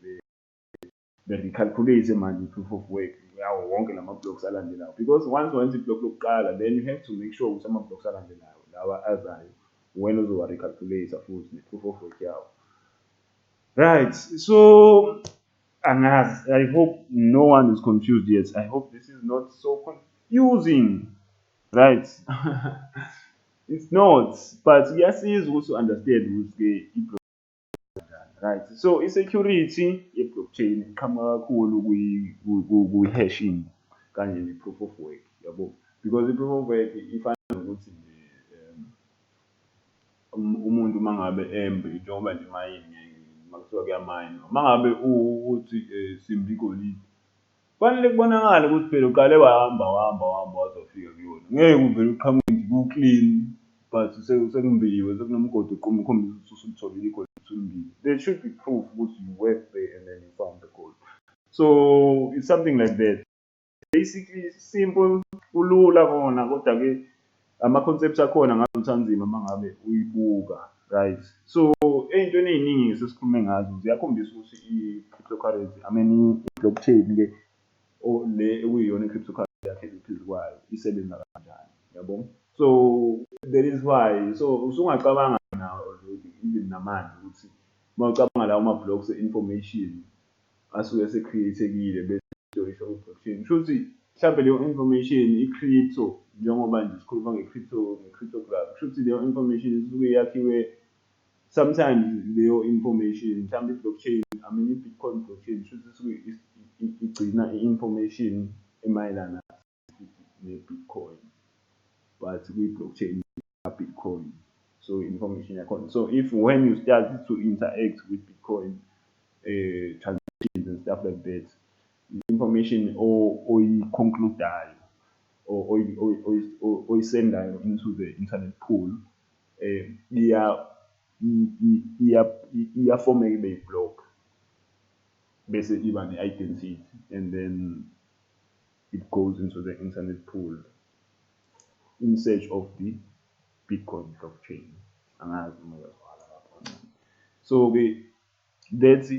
be-recalculate manje i-proof of work yawo wonke lama-blocks alandelayo, because once wenza i-block lokuqala then you have to make sure ukuthi ama-blocks alandelayo lawa azayo wena uzowa-recalculate futhi ne-proof of work yawo. Right, so angazi, I hope no one is confused yet. I hope this is not so confusing, right? It's not, but yes, it is also understand ukuthi right. So i-security ye-blockchain iqhamuka kakhulu kwi-hashing kanye ne-proof of work, yabo. Because i-proof of work ifana nokuthi umuntu mangabe njengoba nje mayini makuthiwa kuyamayinwa, mangabe uthi simba igolide, kufanele kubonakale ukuthi phela uqale wahamba wazofika kuyona. Ngeke uvele uqhamuke nje ku-clean but sekumbiwe, sekunomgodi oquma ukhombisa ukuthi usulitholile igolide usulimbile. There should be proof ukuthi you worked there and then you found the gold. So it's something like that. Basically simple, kulula kona, kodwa-ke ama-concepts akhona ngazuthi anzima mangabe uyibuka, right? So ey'ntweni ey'ningi sesikhulume ngazo ziyakhombisa ukuthi i-cryptocurrency, I mean i-blockchain-ke le ekuyiyona i-cryptocurrency yakhe phezu kwayo isebenza kanjani, yabo. So that is why, so usungacabanga nawo even namanje ukuthi uma ucabanga lawo ma-blocks e-information asuke ese-create-ekile bese storisha ku-blockchain, kushuthi mhlawumbe leyo information i-crypto, njengoba nje sikhuluma nge-cryptography, kushuthi leyo information isuke yakhiwe sometimes leyo information mhlawumbe i-blockchain, I mean i-Bitcoin blockchain kushuthi isuke igcina i-information emayelana ne-Bitcoin, but kwi-blockchain Bitcoin, so information yakhona. So if when you start to interact with Bitcoin transactions and stuff like that, information oyi-concludayo or oyisendayo into the internet pool iyafomeka ibe yi-block bese iba ne-identity, and then it goes into the internet pool in search of the Bitcoin blockchain. Angazi uma uyazwakala lapho. So that's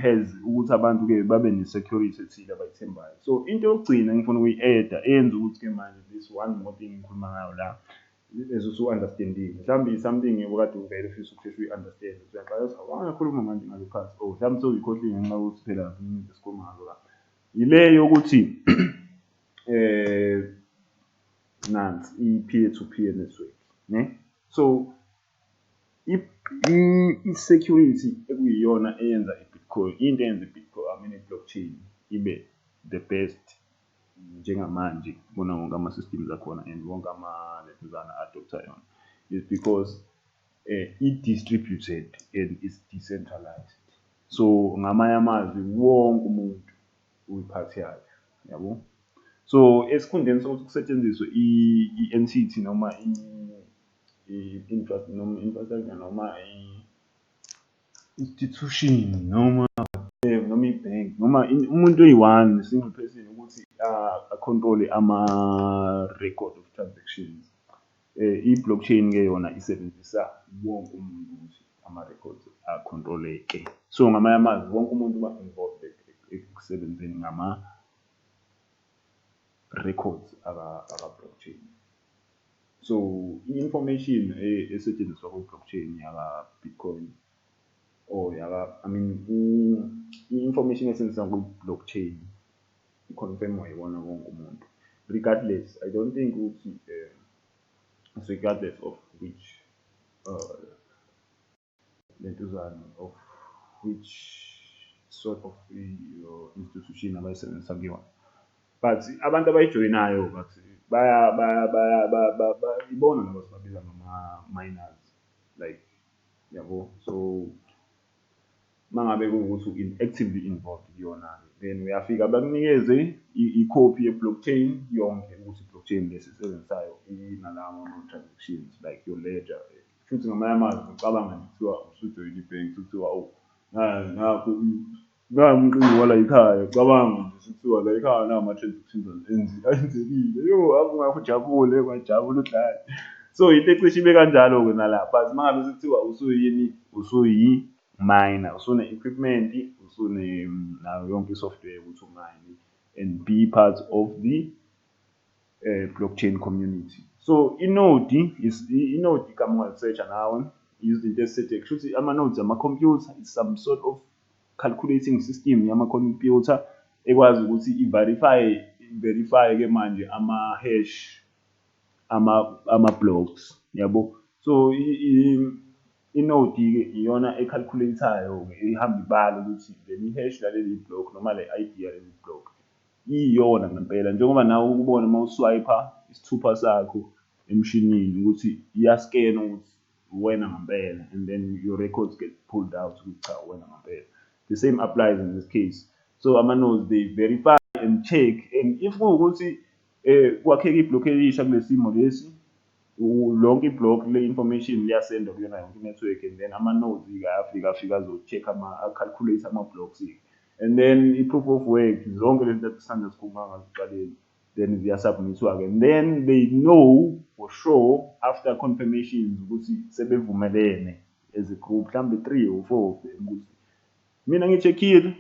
has ukuthi abantu-ke babe ne-security ethile abayithembayo. So into yokugcina engifuna ukuyi-add-a eyenza ukuthi-ke manje this one more thing ngikhuluma ngayo la as usu-understand-ile mhlawumbe something obukade uvele ufisa ukusheshe uyi-understand uyaxakeka wangakhuluma manje ngalo phansi mhlawumbe sewuyikhohliwe ngenxa yokuthi phela esikhuluma ngazo la ile yokuthi nansi i-peer to peer network ne so i-security ekuyiyona eyenza i-Bitcoin into eyenza i-Bitcoin i-blockchain ibe the best njengamanje kubona wonke ama-systems akhona and wonke ama-lentuzana adopter yona is because i-distributed and is decentralized. So ngamanye amazwi wonke umuntu uyiphathi yakhe yabo. So esikhundleni sokuthi kusetshenziswe i-entity noma infrastructure noma institution noma i-bank noma umuntu oyi-one single person ukuthi a-control ama-record of transactions. I-blockchain-ke yona isebenzisa wonke umuntu ukuthi ama-records a-control-eke. So ngamanye amazwi wonke umuntu uba involved ekusebenzeni ngama-records aka-blockchain. So i-information esetshenziswa ku-blockchain yaka-Bitcoin or i-information esetshenziswa ku-blockchain i-confirm yibona wonke umuntu regardless. I don't think ukuthi it's regardless of which of which sort of institution abayisebenzisa kuyona, but abantu abayijoyinayo but ibona nabo sibabiza ngama-miners like yabo. So mangabe kuwukuthi actively involved kuyona then uyafika bakunikeze i-copy ye-blockchain yonke ukuthi i-blockchain lesisebenzisayo inalawo transactions like your ledger. Futhi ngamanye amazwi ucabanga nje kuthiwa usujoyina ibhenki kuthiwa umqingi wala yikhaya ucabanga nje kuthiwa la yikhaya nawo ama-transactions enzekile ave ujabule kwajabula udlala. So into ecishe ibe kanjalo-ke nala but mangabe sekuthiwa usuyi-miner usune-equipment nayo yonke i-software ukuthi umine and be part of the blockchain community. So inode igama ungalisearcha nawe izinto ezisethe kushuthi ama-nodes ama-computer is some sort of calculating system yama-computer ekwazi ukuthi i-verify-ke manje ama-hash ama-blocks yabo. So inode-ke iyona ecalculate-ayo-ke ihamba ibala ukuthi leli hash laleli block noma le ID yaleli block iyona ngempela njengoba nawe ukubona uma uswiper isithupha sakho emshinini ukuthi iyaskena ukuthi wena ngempela and then your records get pulled out ukuthi cha wena ngempela. The same applies in this case. So ama-nodes they verify and check and if kuwukuthi kwakheka iblock elisha kulesimo lesi lonke iblock le-information liyasenda kuyona yonke i-network and then ama-nodes afika azo-check a-calculate ama-blocks and then i-proof of work zonke lento esisanda sikhuluma ngazo ekuqaleni then ziyasubmithwa-ke and then they know for sure after confirmations ukuthi sebevumelene as a group mhlawumbe 3 or 4 of them ukuthi mina ngi-checkile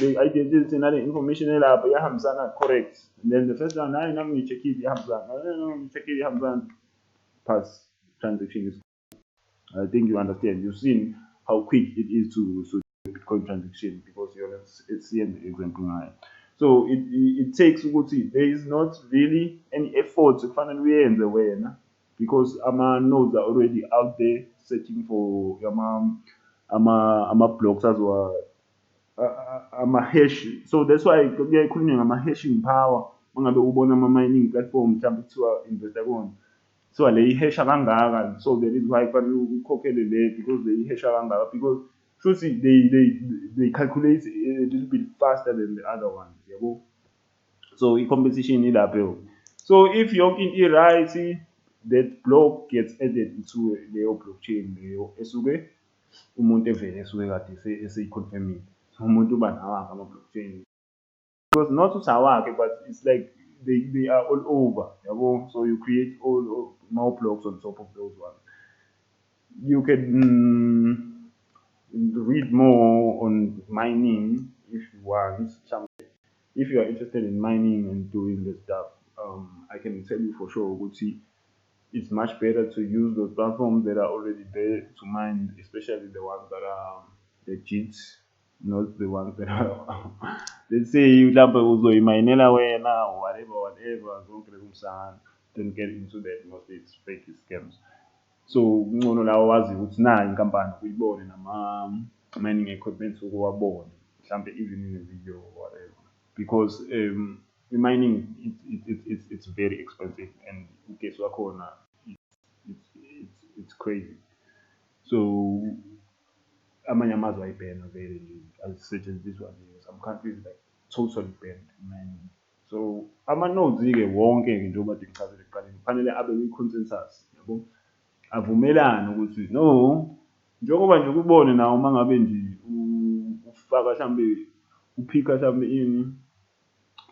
le identity nale information elapha iyahambisana correct and then the first one hayi nami ngi-checkile iyahambisana ngi-checkile iyahambisana pass transaction is. I think you understand. You've seen how quick it is to Bitcoin transaction because it's the example now. So it takes there is not really any effort to find a way in the way because nodes are already out there searching for blocks as well. Hash. So that's why we are hashing power. Mangabe ubona mining platform mhlawumbe kuthiwa investor kona so le ihesha kangaka so there is why kufanele ukhokhele le because le ihesha kangaka because shuthi they calculate a little bit faster than the other ones yabo. So i-competition ilapho. So if yonke into i-right that block gets added into leyo blockchain leyo esuke umuntu evele esuke kade eseyiconfirmile umuntu uba nawo ama-blockchain because not ukuthi awakhe but it's like they are all over yabo. So you create more blocks on top of those ones. You can read more on mining if you want. If you are interested in mining and doing the stuff, I can tell you for sure, Gucci, it's much better to use those platforms that are already there to mine, especially the ones that are legit, not the ones that are. Let's say you mhlawumbe uzoyimayinela wena or whatever zonke lezo msana, don't get into that, mostly it's fake, it's scams. So kungcono lawo wazi ukuthi nayi inkampani uyibone mining equipment ukuwabone mhlambe even in a video or whatever, because mining it's very expensive and ugesi wakhona it's crazy. So amanye amazwe ayibhena vele nje azisetshenziswa nje, some countries like totally banned mining. So ama-nodes-ke wonke-ke njengoba nje ngichazile ekuqaleni kufanele abe kwi-consensus, yabo, avumelane ukuthi no, njengoba nje kubone nawo uma ngabe nje ufaka mhlambe uphika mhlambe ini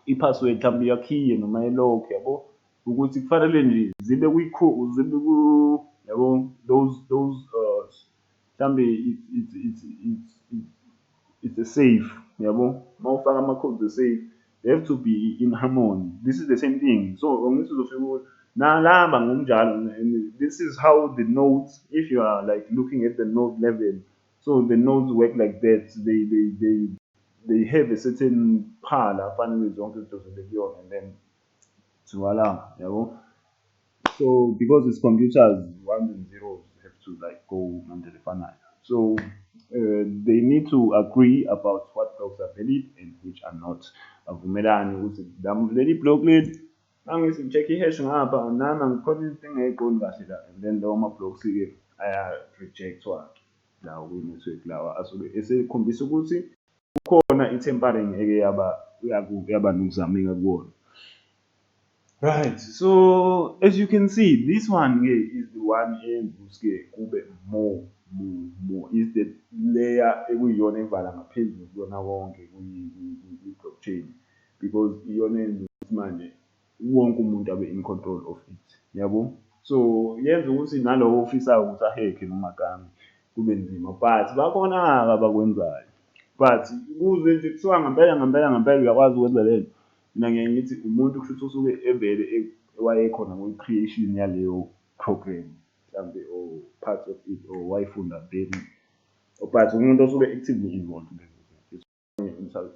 i-password mhlambe yakhiye noma yelock, yabo, ukuthi kufanele nje zibe zibe yabo, those mhlambe it's a safe, yabo, uma ufaka ama-codes a-safe, they have to be in harmony. This is the same thing. So angithi uzofika ukuthi nalaba ngokunjalo, and this is how the nodes, if you are like looking at the node level, so the nodes work like that. They have a certain phala fanele zonke izinto zibe kuyona, and then voila, yabo. So because it's computers, ones and zeros have to like go under the funnel. So they need to agree about what blocks are valid and which are not. Avumelane ukuthi leli block leli mangisi ngi-check i-hash ngapha nami angikhona into engayiqondi kahle la, and then lawo ma-blocks-ke aya-rejectwa lawo kwi-network lawa asuke esekhombisa ukuthi kukhona i-tampering eke yaba nokuzameka kuwona. Right, so as you can see, this one here is the one eyenzuske kube more is the layer ekuyiyona evala ngaphezulu kuyona konke kwi-blockchain, because iyona eyenza ukuthi manje wonke umuntu abe in control of it, yabo. So yenza ukuthi nalowo ofisayo ukuthi ahekhe noma kami kube nzima, but bakhona-ke abakwenzayo, but kuze nje kuthiwa ngempela uyakwazi ukwenza lento, mina ngiye ngithi umuntu kushuthi usuke evele wayekhona kwi-creation yaleyo program mhlambe, or part of it, or wayifunda very, but umuntu osuke actively involved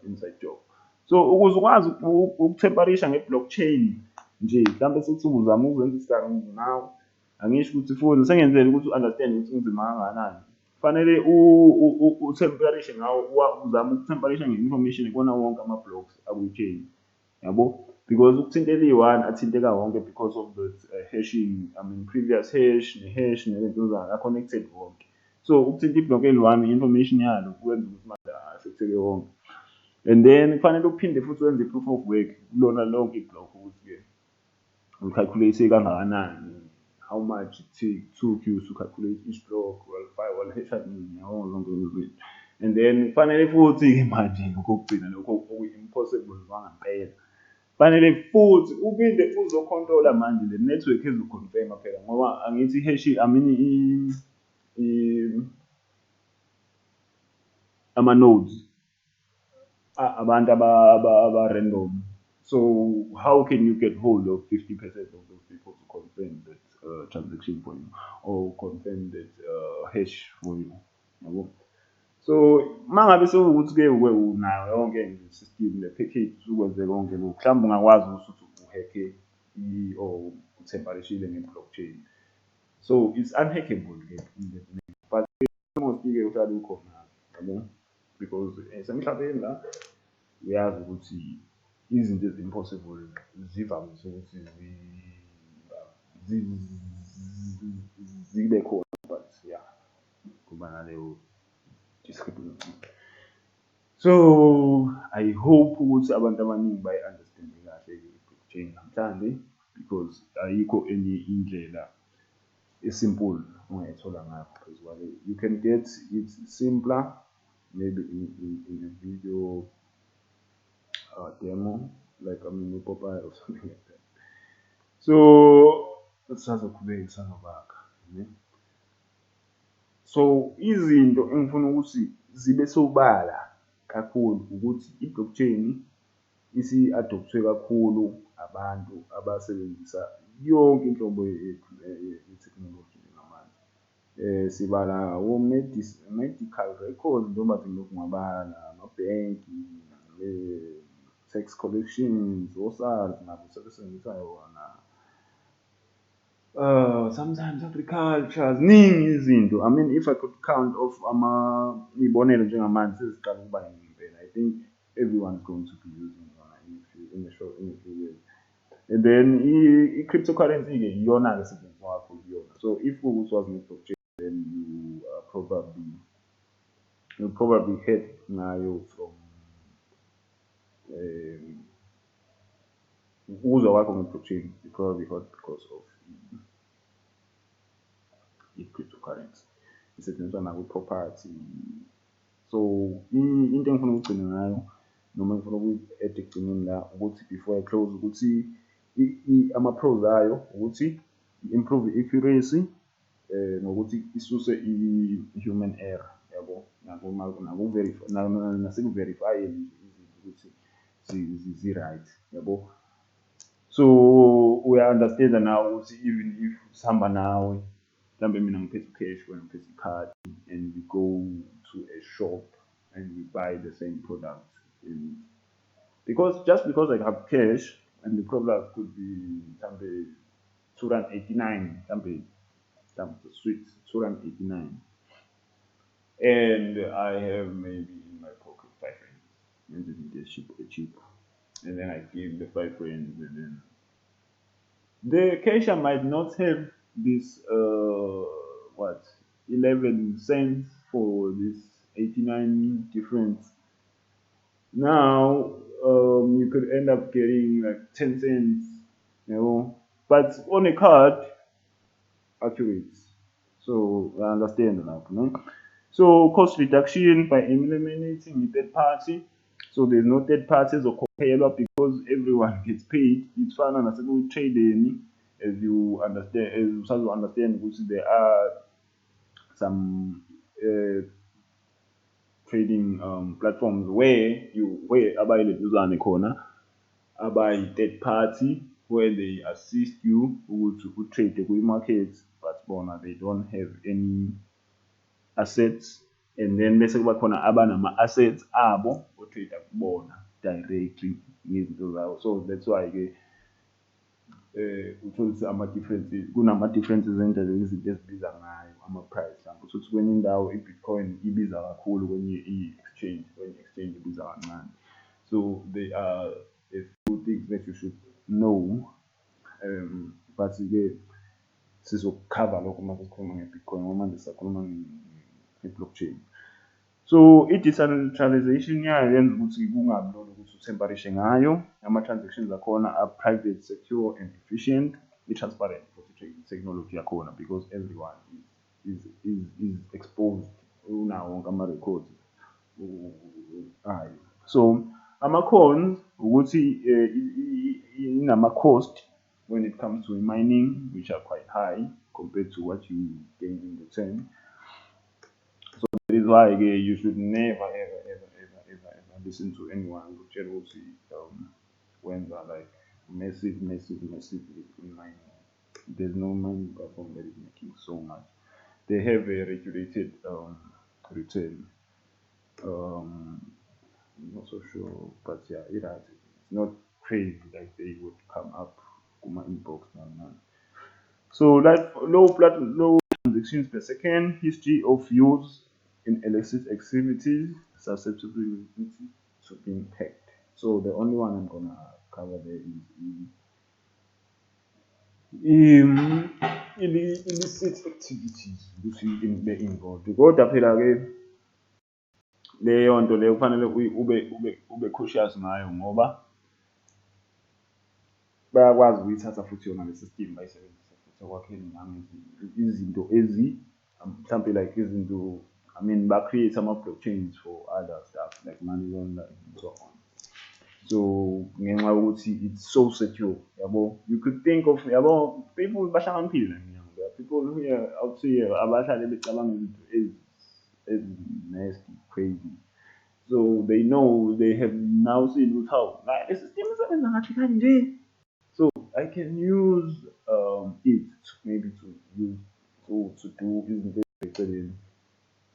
inside job. So ukuze ukwazi ukuthemparisha nge-blockchain nje, mhlambe sithi uzama ukwenza isigangu now, angisho ukuthi futhi sengenzela ukuthi u-understand ukuthi unzima kangakanani, kufanele uthemparishe ngawo, uzame ukuthemparisha nge-information kubona wonke ama-blocks aku-chain, yabo, because ukuthintela iyi-one athinteka wonke because of the hashing, I mean previous hash ne-hash nento are-connected wonke. So ukuthinta iblock eli-one i-information yalo kwenza ukuthi manje afecteke wonke, and then kufanele uphinde futhi wenze i-proof of work kulona lonke iblock ukuthi-ke ucalculate kangakanani, how much it took you to calculate each block, walhesha nini, yabo, zonke lezo zinto. And then kufanele futhi-ke manje okokugcina lokho oku-impossible kwangempela, kufanele futhi uphinde uzocontrola manje le network ezoconfirma phela, ngoba angithi i-hash, I mean ama-nodes abantu aba-random. So how can you get hold of 50% of those people to confirm that transaction for you, or confirm that hash for you, yabo? So mangabe sekuwukuthi-ke unayo yonke nje system le-package ukwenze konke lokhu, mhlawumbe ungakwazi ukuthi uhekhe or uthemparishe nge-blockchain. So it's unhackable-ke, but mostly-ke uhlale ukhona, yabo, because semhlabeni la uyazi ukuthi izinto ezi-impossible zivamise ukuthi zibe khona, but yeah, kuba naleyo discrepancy. So I hope ukuthi abantu abaningi bayi-understande kahle i-blockchain namhlanje, because ayikho enye indlela esimple ongayithola ngayo phezu kwale. You can get it simpler, maybe in a video demo, like I mean Popeye or something like that. So let's have a quick back. So izinto engifuna ukuthi zibe sobala kakhulu ukuthi i-blockchain isi-adopthwe kakhulu abantu abasebenzisa yonke inhlobo ye-technology njengamanje. Sibala medical records noma kungabala amabhenki, tax collections, o-SARS nabo sebesebenzisa yona. Sometimes agriculture, ziningi izinto. I mean, if I could count off iy'bonelo njengamanje seziqala ukuba ngempela, I think everyone's going to be using yona in a few years. And then i-cryptocurrency-ke iyona-ke esetshenziswa kakhulu kuyona. So if ukuthi wazi nge-blockchain, then you probably heard ngayo from ukuzwa kwakho nge-blockchain, you probably heard because of i-cryptocurrency isetshenziswa nakwi-property. So into engifuna ukugcina ngayo noma ngifuna ukuyi-add ekugcineni la ukuthi before I close ukuthi ama-pros ayo ukuthi improve i-accuracy nokuthi isuse i-human error, yabo, nasekuverifyeni izinto ukuthi zi-right, yabo. So uya-understand-a now ukuthi even if sihamba nawe mhlambe mina ngiphethe cash, wena ngiphethe i-card, and we go to a shop and we buy the same product, and just because I have cash and the product could be mhlambe 289, mhlambe sweet 289, and I have maybe in my pocket 5 rands, and it's cheap, and then I give the 5 rands, and then the cashier might not have this 11 cents for this 89 difference. Now you could end up getting like 10 cents, but on a card, accurate. So I understand that, So cost reduction by eliminating the third party. So there's no third parties or compare because everyone gets paid. It's fine and with trading, as you understand, which there are some trading platforms where abayile duzane khona abayi third party, where they assist you to trade the market, but bona they don't have any assets, and then bese kuba khona abanama assets abo o-trade kubona directly ngezinto zawo. So that's why ke uthola ama-differences, kunama-differences endlela izinto ezibiza ngayo ama-price. Uthola kwenye indawo i-Bitcoin ibiza kakhulu, kwenye i-exchange ibiza kancane. So there are a few things that you should know, but ke sizokukhava lokho uma sikhuluma nge-Bitcoin ngoba manje sisakhuluma nge-blockchain. So i-decentralization yayo yenza ukuthi kungabi lula ukuthi utemperishe ngayo. Ama-transactions akhona are private, secure and efficient. I-transparent futhi technology yakhona because everyone is exposed, unawo wonke ama-records ayo. So ama-cons ukuthi inama-cost when it comes to mining, which are quite high compared to what you gain in return. So that is why you should never ever listen to anyone who tells you when they're like massive in mining. There's no mining platform that is making so much. They have a regulated return. I'm not so sure, but yeah, it's not crazy like they would come up in my inbox now. So like low transactions per second, history of use in illicit activities, susceptibility to being hacked. So the only one I'm gonna cover there is illicit activities ukuthi be involved. Kodwa phela ke leyo nto leyo kufanele ube cautious ngayo ngoba bayakwazi ukuyithatha futhi yona le system bayisebenzise futhi ekwakheni izinto mhlampe like izinto, I mean ba-create ama-blockchains for other stuff like money laundering and so on. So ngenxa yokuthi it's so secure, yabo, you could think of, yabo, people bahlakaniphile, people here out here abahlale becabanga izinto nasty, crazy. So they know they have now seen with how like the system is ngathi kanje. So I can use it maybe to use to do izinto eziceleni.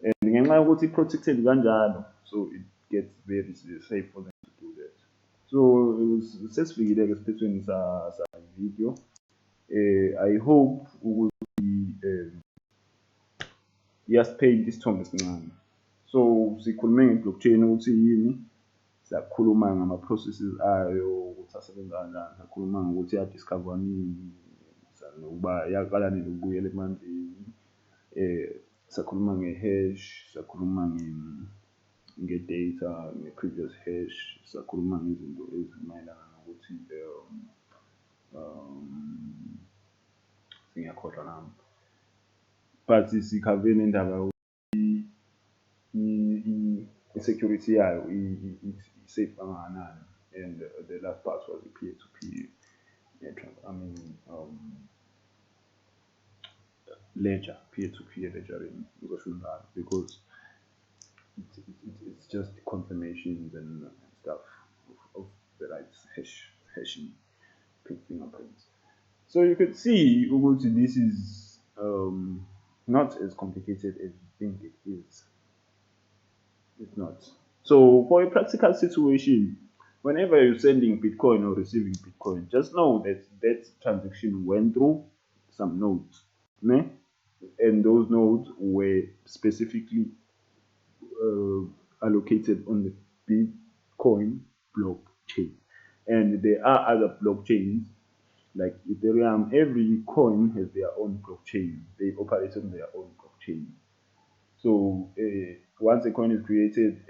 And ngenxa yokuthi i-protected kanjalo, so it gets very safe for them to do that. So it was sesifikile-ke esiphethweni sa-video. I hope ukuthi iyasipaint isithombe esincane. So sikhulume nge-blockchain ukuthi yini, siyakhuluma ngama-processes ayo ukuthi asebenza kanjani, siyakhuluma ngokuthi yadiscover nini, nokuba yaqala nini ukubuyela emandleni, siyakhuluma nge-hash, siyakhuluma nge-data, nge-previous hash, siyakhuluma ngezinto ezimayelana nokuthi ngiyakhohlwa nami, but sikhave nendaba yokuthi i-security yayo i-safe kangakanani, and the last part was the peer-to-peer ledger, peer-to-peer ledgering, because it's just confirmations and stuff of the right hashing fingerprints. So you could see Ubuntu, this is not as complicated as you think it is. It's not. So for a practical situation, whenever you're sending Bitcoin or receiving Bitcoin, just know that that transaction went through some nodes, né? And those nodes were specifically allocated on the Bitcoin blockchain. And there are other blockchains like Ethereum. Every coin has their own blockchain. They operate on their own blockchain. So once a coin is created,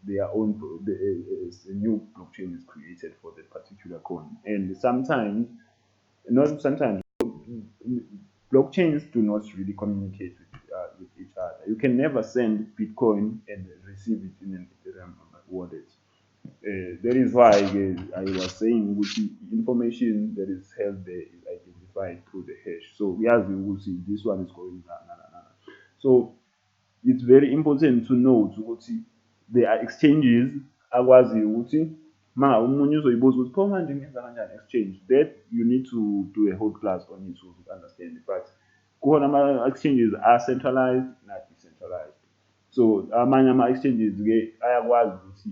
their own a new blockchain is created for that particular coin. And sometimes, not sometimes, blockchains do not really communicate with each other. You can never send Bitcoin and receive it in an Ethereum wallet. That is why I was saying the information that is held there is identified through the hash. So as you will see, this one is going So it's very important to know ukuthi there are exchanges akwazi ukuthi ma umunye uzoyibuza ukuthi pho manje ngenza kanjani exchange, that you need to do a whole class on it to understand. But kukhona ama-exchanges are centralized not decentralized. So amanye ama-exchanges-ke ayakwazi ukuthi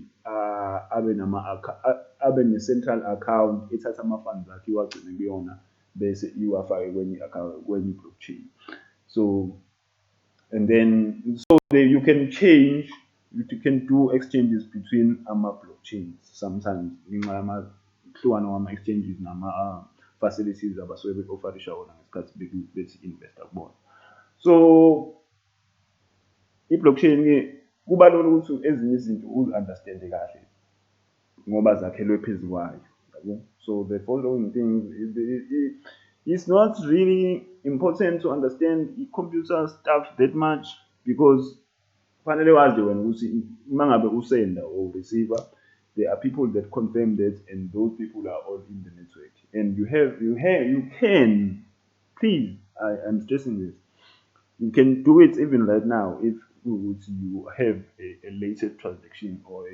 abe ne-central account ethatha ama-funds akhe iwagcine kuyona bese iwafake kwenye blockchain. So and then so you can change, you can do exchanges between ama-blockchains sometimes ngenxa yamahlukano wama-exchanges nama-facilities abasuke be-offerisha wona ngesikhathi bethi investor kubona. So i-blockchain-ke kuba lula ukuthi ezinye izinto uzi-understande kahle ngoba zakhelwe phezu kwayo. So the following things, it's not really important to understand computer stuff that much because fanele wazi wena ukuthi mangabe usender or receiver, there are people that confirm that, and those people are all in the network. And you can, please, I'm stressing this, you can do it even right now if you have a latest transaction or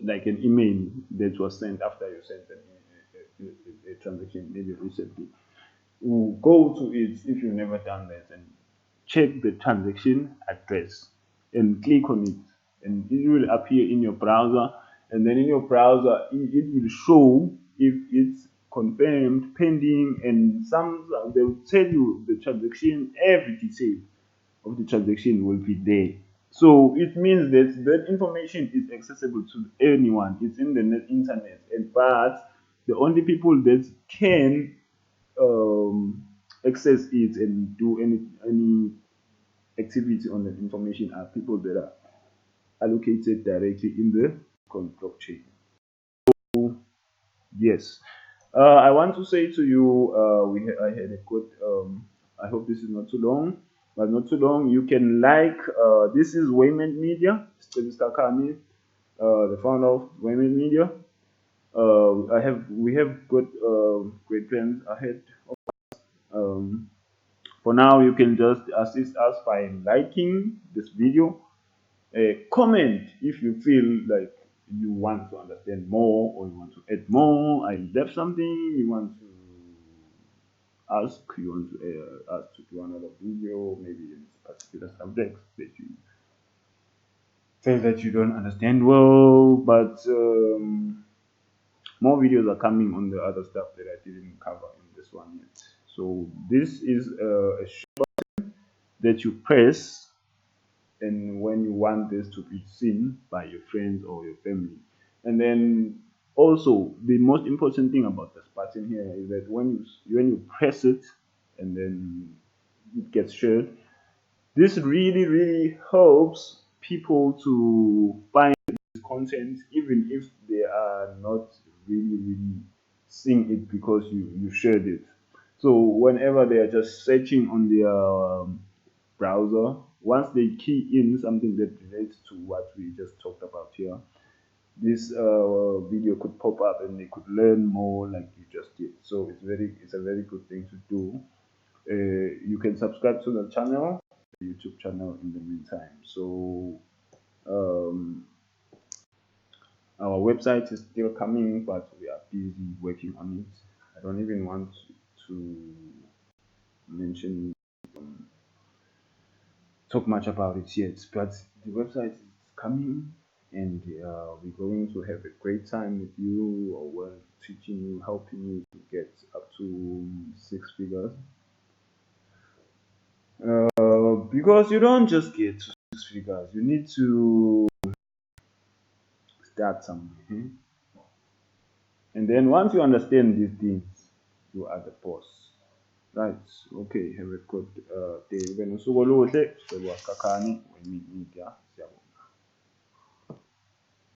like an email that was sent after you sent a transaction maybe recently. Go to it if you've never done that and check the transaction address and click on it, and it will appear in your browser, and then in your browser it will show if it's confirmed, pending, and they will tell you the transaction, every detail of the transaction will be there. So it means that that information is accessible to anyone. It's in the internet, but the only people that can access it and do any activity on the information are people that are allocated directly in the blockchain. So, yes, I want to say to you, I had a good. I hope this is not too long, but not too long. You can like. This is Wayment Media. Mr. Kani, the founder of Wayment Media. We have good great plans ahead. For now, you can just assist us by liking this video. Comment if you feel like you want to understand more or you want to add more. I left something you want to ask. You want to ask to do another video, maybe in particular subjects that you feel that you don't understand well, but more videos are coming on the other stuff that I didn't cover in this one yet. So this is a that you press, and when you want this to be seen by your friends or your family. And then also the most important thing about this button here is that when you press it and then it gets shared, this really helps people to find this content even if they are not really seeing it because you shared it. So whenever they are just searching on their browser, once they key in something that relates to what we just talked about here, this video could pop up and they could learn more like you just did. So it's a very good thing to do. You can subscribe to the channel, the YouTube channel, in the meantime. So our website is still coming, but we are busy working on it. I don't even want to mention talk much about it yet, but the website is coming, and we're going to have a great time with you, or we're teaching you, helping you to get up to 6 figures. Because you don't just get to 6 figures, you need to start somewhere. And then once you understand these things, you are the boss. Right, okay, have a good day. Ube nosuku oluhle, Sibonga Kakhani, we meet media.